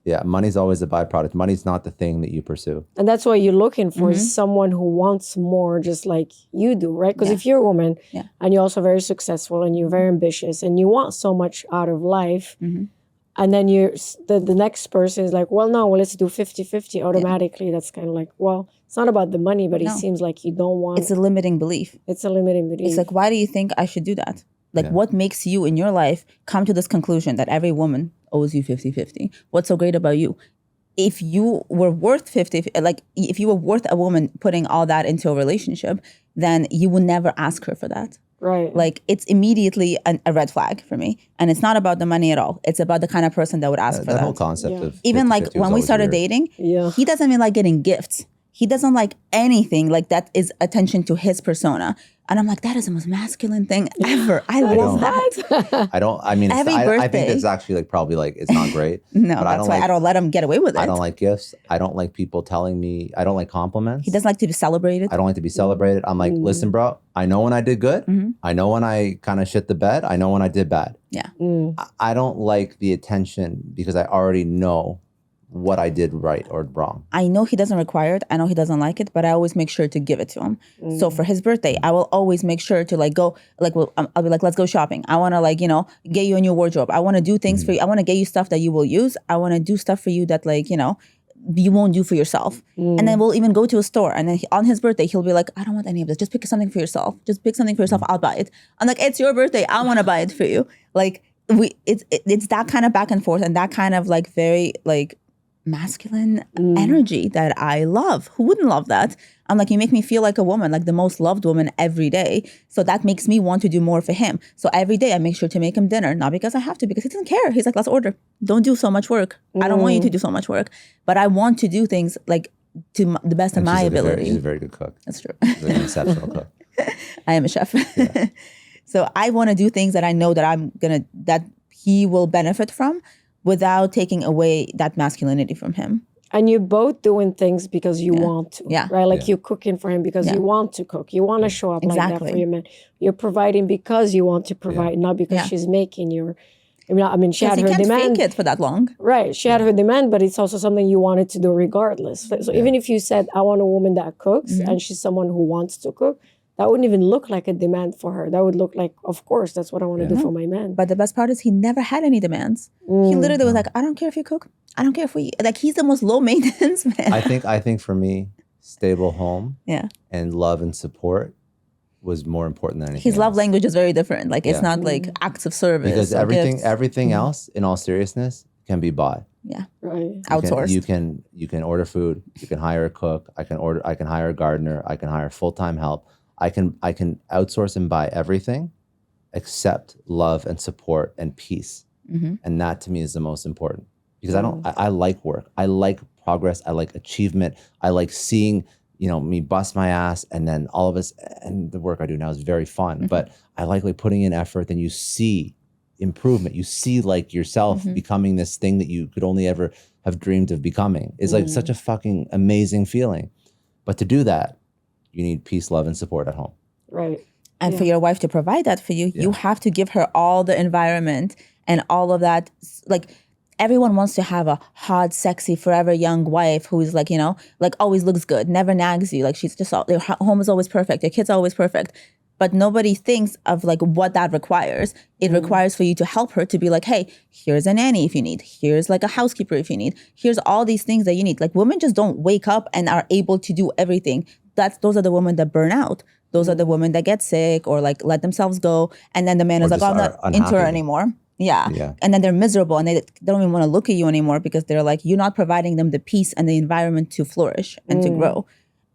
Yeah, money's always the byproduct. Money's not the thing that you pursue. And that's what you're looking for is someone who wants more just like you do, right? Because Yeah. if you're a woman Yeah. and you're also very successful and you're very ambitious and you want so much out of life, and then the next person is like, well, no, well, let's do 50-50 automatically. That's kind of like, well, it's not about the money, but it No. seems like you don't want It's a limiting belief. It's a limiting belief. It's like, why do you think I should do that? Like, Yeah. what makes you in your life come to this conclusion that every woman owes you 50-50? What's so great about you? If you were worth 50, like if you were worth a woman putting all that into a relationship, then you would never ask her for that. right. Like, it's immediately a red flag for me. And it's not about the money at all. It's about the kind of person that would ask for That that. whole concept Yeah. of Even 50-50 like was when we always started weird. dating, Yeah. he doesn't even like getting gifts. He doesn't like anything like that is attention to his persona. And I'm like, that is the most masculine thing ever. I love that. I don't. I mean, Every I think birthday. it's actually like probably like it's not great. No, but I that's don't why like, I don't let him get away with it. I don't like gifts. I don't like people telling me. I don't like compliments. He doesn't like to be celebrated. I don't like to be celebrated. I'm like, listen, bro. I know when I did good. I know when I kind of shit the bed. I know when I did bad. Yeah. I don't like the attention because I already know what I did right or wrong. I know he doesn't require it. I know he doesn't like it, but I always make sure to give it to him. So for his birthday, I will always make sure to like go, like, I'll be like, let's go shopping. I want to like, get you a new wardrobe. I want to do things for you. I want to get you stuff that you will use. I want to do stuff for you that like, you won't do for yourself. And then we'll even go to a store. And then on his birthday, he'll be like, I don't want any of this. Just pick something for yourself. Just pick something for yourself. I'll buy it. I'm like, it's your birthday. I want to buy it for you. Like it's that kind of back and forth and that kind of like very like masculine energy that I love. Who wouldn't love that? I'm like, you make me feel like a woman, like the most loved woman every day. So that makes me want to do more for him. So every day I make sure to make him dinner, not because I have to, because he doesn't care. He's like, let's order. Don't do so much work. I don't want you to do so much work. But I want to do things like to the best of my ability. She's a very good cook. That's true. She's an exceptional cook. I am a chef. So I want to do things that I know that that he will benefit from without taking away that masculinity from him. And you're both doing things because you want to, Yeah. right? Like Yeah. you're cooking for him because you want to cook. You want to show up like that Exactly. for your man. You're providing because you want to provide, not because Yeah. she's making your. I mean, she had Because he her can't demand. fake it for that long. Right. She had her demand, but it's also something you wanted to do regardless. So even if you said, I want a woman that cooks and she's someone who wants to cook, that wouldn't even look like a demand for her. That would look like, of course, that's what I want to do for my man. But the best part is he never had any demands. He literally was like, I don't care if you cook. I don't care if we like. He's the most low maintenance man. I think for me, stable home Yeah. and love and support was more important than anything. His love else. language is very different. Like it's Yeah. not like acts of service. Because or gifts. everything else, in all seriousness, can be bought. Yeah. Right. Outsourced. You can order food. You can hire a cook. I can hire a gardener. I can hire full-time help. I can outsource and buy everything except love and support and peace. And that to me is the most important because I like work. I like progress. I like achievement. I like seeing, me bust my ass and then all of us, and the work I do now is very fun, but I like putting in effort and you see improvement. You see like yourself becoming this thing that you could only ever have dreamed of becoming. It's like such a fucking amazing feeling. But to do that, you need peace, love, and support at home. Right. And for your wife to provide that for you, you have to give her all the environment and all of that. Like everyone wants to have a hot, sexy, forever young wife who's like, like always looks good, never nags you. Like she's just, their home is always perfect. Your kids are always perfect. But nobody thinks of like what that requires. It requires for you to help her to be like, hey, here's a nanny if you need. Here's like a housekeeper if you need. Here's all these things that you need. Like women just don't wake up and are able to do everything. Those are the women that burn out. Those are the women that get sick or like let themselves go. And then the man is like, just I'm not are into her unhappy. anymore. Yeah. Yeah. And then they're miserable and they don't even want to look at you anymore because they're like, you're not providing them the peace and the environment to flourish and to grow.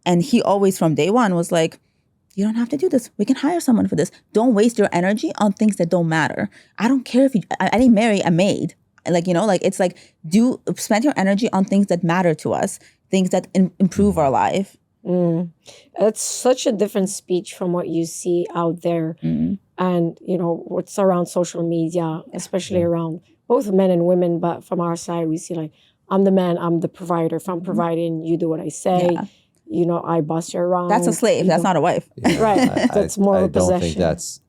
And he always from day one was like, you don't have to do this. We can hire someone for this. Don't waste your energy on things that don't matter. I don't care if I didn't marry a maid. Like, it's like, spend your energy on things that matter to us, things that improve our life. It's such a different speech from what you see out there. And, what's around social media, especially around both men and women. But from our side, we see like, I'm the man, I'm the provider. If I'm providing, you do what I say. Yeah. You know, I boss you around. That's a slave. That's not a wife. Yeah, Right. That's more of a I don't think possession. that's.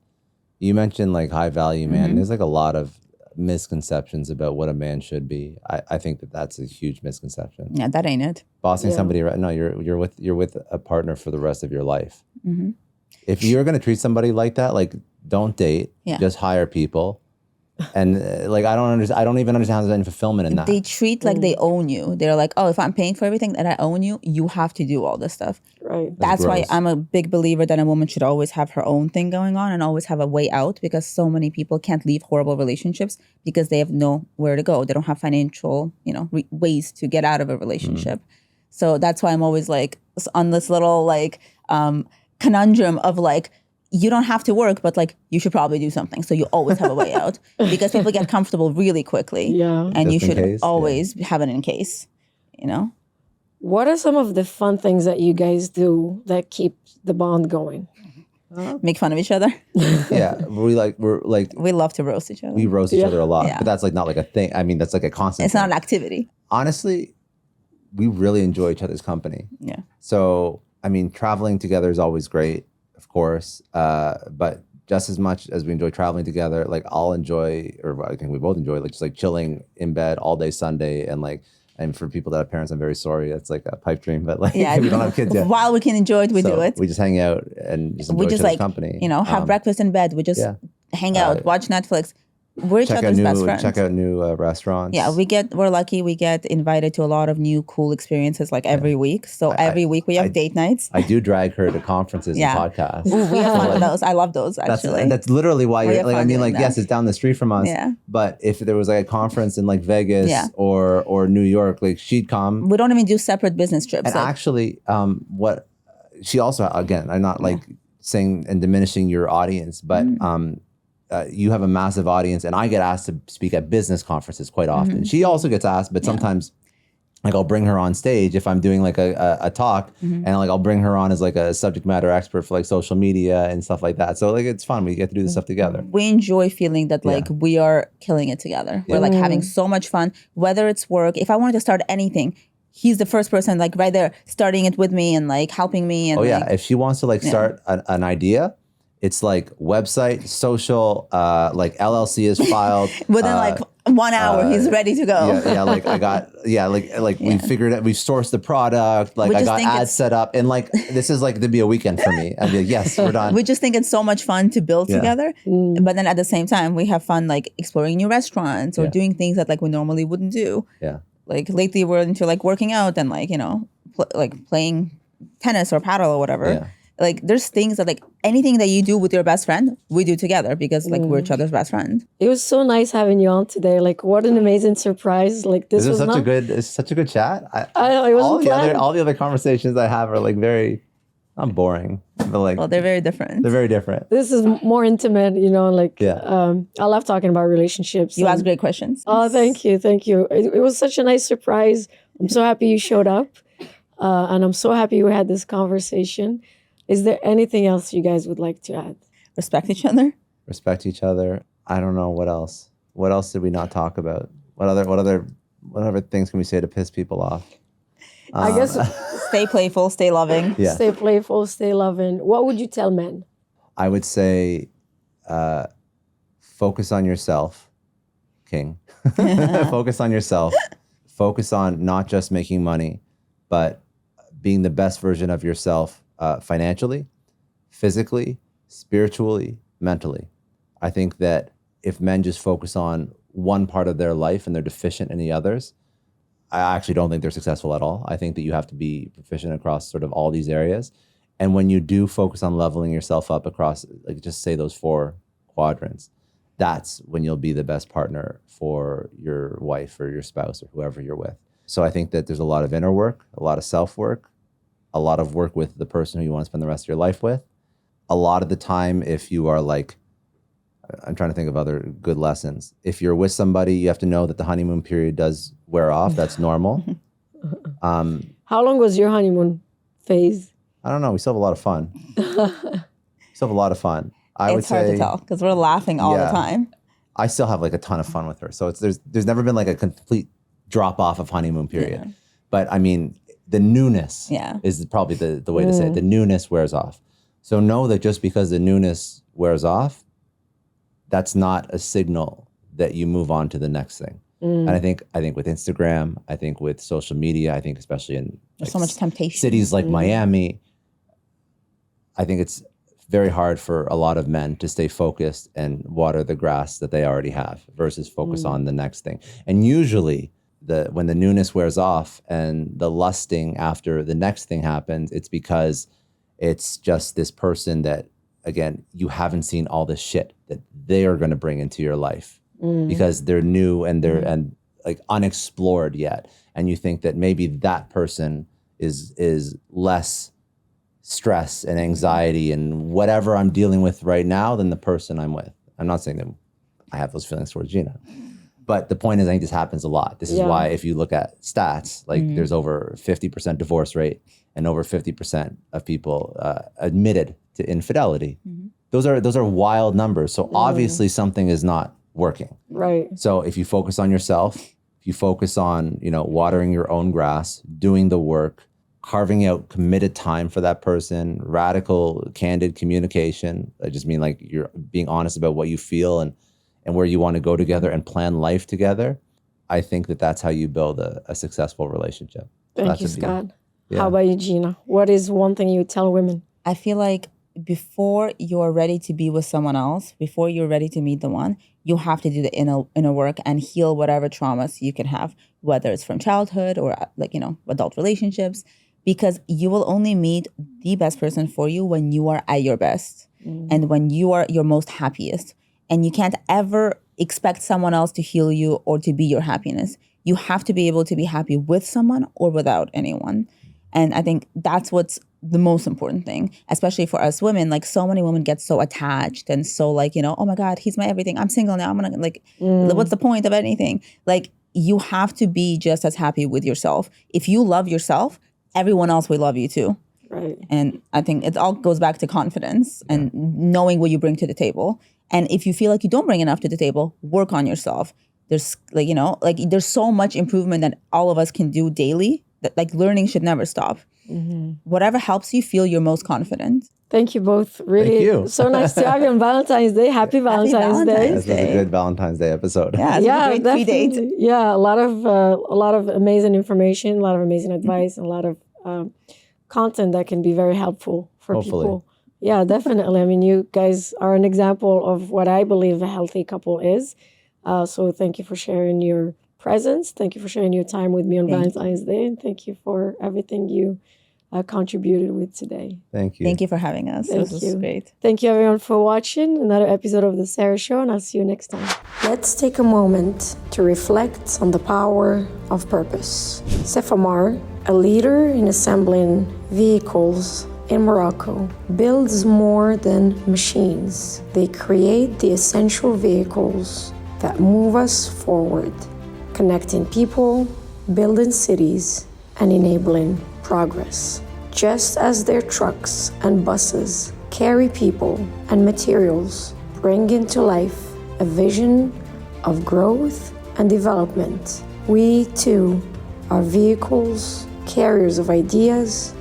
You mentioned like high value man. Mhm. There's like a lot of misconceptions about what a man should be. I think that that's a huge misconception. Yeah, that ain't it. Bossing Yeah. somebody right? No, you're with a partner for the rest of your life. Hmm. If you're gonna treat somebody like that, like don't date. Yeah. Just hire people. And like I don't understand. I don't even understand how there's any fulfillment in that. They treat like they own you. They're like, oh, if I'm paying for everything that I own you, you have to do all this stuff. Right. That's why gross. I'm a big believer that a woman should always have her own thing going on and always have a way out, because so many people can't leave horrible relationships because they have nowhere to go. They don't have financial, ways to get out of a relationship. So that's why I'm always like on this little like conundrum of like, you don't have to work, but like you should probably do something. So you always have a way out, because people get comfortable really quickly. Yeah. And you Just in should case, always have it in case, What are some of the fun things that you guys do that keep the bond going? Make fun of each other. Yeah, we're like We love to roast each other. we roast each Yeah. other a lot, Yeah. but that's like not like a thing. I mean, that's like a constant. It's not thing. an activity. Honestly, we really enjoy each other's company. Yeah. So, I mean, traveling together is always great, of course. But just as much as we enjoy traveling together, like I'll enjoy, or I think we both enjoy, like just like chilling in bed all day Sunday, and for people that have parents, I'm very sorry. It's like a pipe dream, but like Yeah. we don't have kids yet. While we can enjoy it, we So do it. We just hang out and just enjoy We each just other's like, company. have breakfast in bed. We just yeah. hang out, watch Netflix. We're each check out other's best friends. check out new restaurants. Yeah, we're lucky. We get invited to a lot of new cool experiences like every week. So every week we have date nights. I do drag her to conferences Yeah. and podcasts. Ooh, we have fun with those. I love those actually. That's literally why We you're have like. I fun mean, doing like, yes, that. it's down the street from us. Yeah. But if there was like a conference in like Vegas Yeah. or New York, like she'd come. We don't even do separate business trips. And Like, actually, what she also, again, I'm not like saying and diminishing your audience, but you have a massive audience, and I get asked to speak at business conferences quite often. She also gets asked, but sometimes like I'll bring her on stage if I'm doing like a talk, and like I'll bring her on as like a subject matter expert for like social media and stuff like that. So like it's fun. We get to do this stuff together. we enjoy feeling that like we are killing it together. We're like having so much fun, whether it's work. If I wanted to start anything, he's the first person like right there starting it with me and like helping me. And Oh yeah, like, if she wants to like start an idea, it's like website, social, like LLC is filed. within like 1 hour, he's ready to go. Yeah, like I got, we figured out, we've sourced the product, like We I just got think ads it's- set up, and like this is like to be a weekend for me. I'd be like, yes, we're done. We just think it's so much fun to build Yeah. together. But then at the same time, we have fun like exploring new restaurants or Yeah. doing things that like we normally wouldn't do. Yeah. Like lately we're into like working out and like, like playing tennis or paddle or whatever. Yeah. Like there's things that like anything that you do with your best friend, we do together because like we're each other's best friend. It was so nice having you on today. Like, what an amazing surprise! Like, this was not. It's such a good chat. I know, it wasn't planned. all the other conversations I have are like very, not boring, but like Well, they're very different. they're very different. This is more intimate, like. Yeah. I love talking about relationships. You and- ask great questions. Oh, thank you. It was such a nice surprise. I'm so happy you showed up, and I'm so happy we had this conversation. Is there anything else you guys would like to add? Respect each other. Respect each other. I don't know what else. What else did we not talk about? What other things can we say to piss people off? I guess Stay playful, stay loving. Yeah. stay playful, stay loving. What would you tell men? I would say focus on yourself, King. Focus on yourself. Focus on not just making money, but being the best version of yourself financially, physically, spiritually, mentally. I think that if men just focus on one part of their life and they're deficient in the others, I actually don't think they're successful at all. I think that you have to be proficient across sort of all these areas. And when you do focus on leveling yourself up across, like just say those 4 quadrants, that's when you'll be the best partner for your wife or your spouse or whoever you're with. So I think that there's a lot of inner work, a lot of self-work, a lot of work with the person who you want to spend the rest of your life with. A lot of the time, if you are like, I'm trying to think of other good lessons. If you're with somebody, you have to know that the honeymoon period does wear off. That's normal. How long was your honeymoon phase? I don't know. We still have a lot of fun. I would It's hard to say tell because we're laughing all the Yeah. time. I still have like a ton of fun with her. So there's never been like a complete drop off of honeymoon period. But I mean, the newness is probably the way to say it. The newness wears off. So know that just because the newness wears off, that's not a signal that you move on to the next thing. And I think with Instagram, I think with social media, I think especially in there's so much temptation. Cities like Miami, I think it's very hard for a lot of men to stay focused and water the grass that they already have versus focus on the next thing. And usually when the newness wears off and the lusting after the next thing happens, it's because it's just this person that, again, you haven't seen all the shit that they are going to bring into your life because they're new and they're and like unexplored yet. And you think that maybe that person is less stress and anxiety and whatever I'm dealing with right now than the person I'm with. I'm not saying that I have those feelings towards Gina, but the point is I think this happens a lot. This is why if you look at stats, like there's over 50% divorce rate and over 50% of people admitted to infidelity. Those are wild numbers. So obviously something is not working. Right. So if you focus on yourself, if you focus on, watering your own grass, doing the work, carving out committed time for that person, radical, candid communication. I just mean like you're being honest about what you feel and where you want to go together and plan life together. I think that's how you build a successful relationship. Thank you, Scott. How about you, Gina? What is one thing you tell women? I feel like before you're ready to be with someone else, before you're ready to meet the one, you have to do the inner work and heal whatever traumas you can have, whether it's from childhood or adult relationships, because you will only meet the best person for you when you are at your best and when you are your most happiest. And you can't ever expect someone else to heal you or to be your happiness. You have to be able to be happy with someone or without anyone. And I think that's what's the most important thing, especially for us women. Like so many women get so attached and so like, oh my God, he's my everything. I'm single now. I'm gonna what's the point of anything? Like you have to be just as happy with yourself. If you love yourself, everyone else will love you too. Right. And I think it all goes back to confidence and knowing what you bring to the table. And if you feel like you don't bring enough to the table, work on yourself. There's there's so much improvement that all of us can do daily that learning should never stop. Whatever helps you feel your most confident. Thank you both. Really so nice to have you on Valentine's Day. Happy Valentine's Day. This was a good Valentine's Day episode. Yeah, a great date. Yeah, a lot of amazing information, a lot of amazing advice, and a lot of content that can be very helpful for people. Yeah, definitely. I mean, you guys are an example of what I believe a healthy couple is. So thank you for sharing your presence. Thank you for sharing your time with me on Valentine's Day. And thank you for everything you contributed with today. Thank you. Thank you for having us. This was great. Thank you everyone for watching another episode of The Sarra Show, and I'll see you next time. Let's take a moment to reflect on the power of purpose. Sefamar, a leader in assembling vehicles in Morocco, builds more than machines. They create the essential vehicles that move us forward, connecting people, building cities, and enabling progress. Just as their trucks and buses carry people and materials, bringing to life a vision of growth and development, we too are vehicles, carriers of ideas,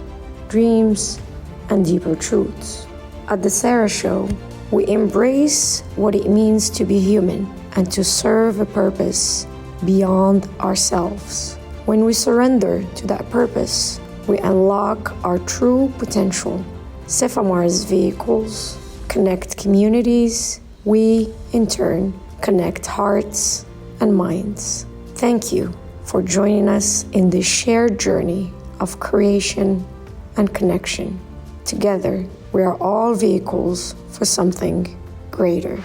dreams, and deeper truths. At The Sarra Show, we embrace what it means to be human and to serve a purpose beyond ourselves. When we surrender to that purpose, we unlock our true potential. Sefamar's vehicles connect communities. We, in turn, connect hearts and minds. Thank you for joining us in this shared journey of creation and connection. Together, we are all vehicles for something greater.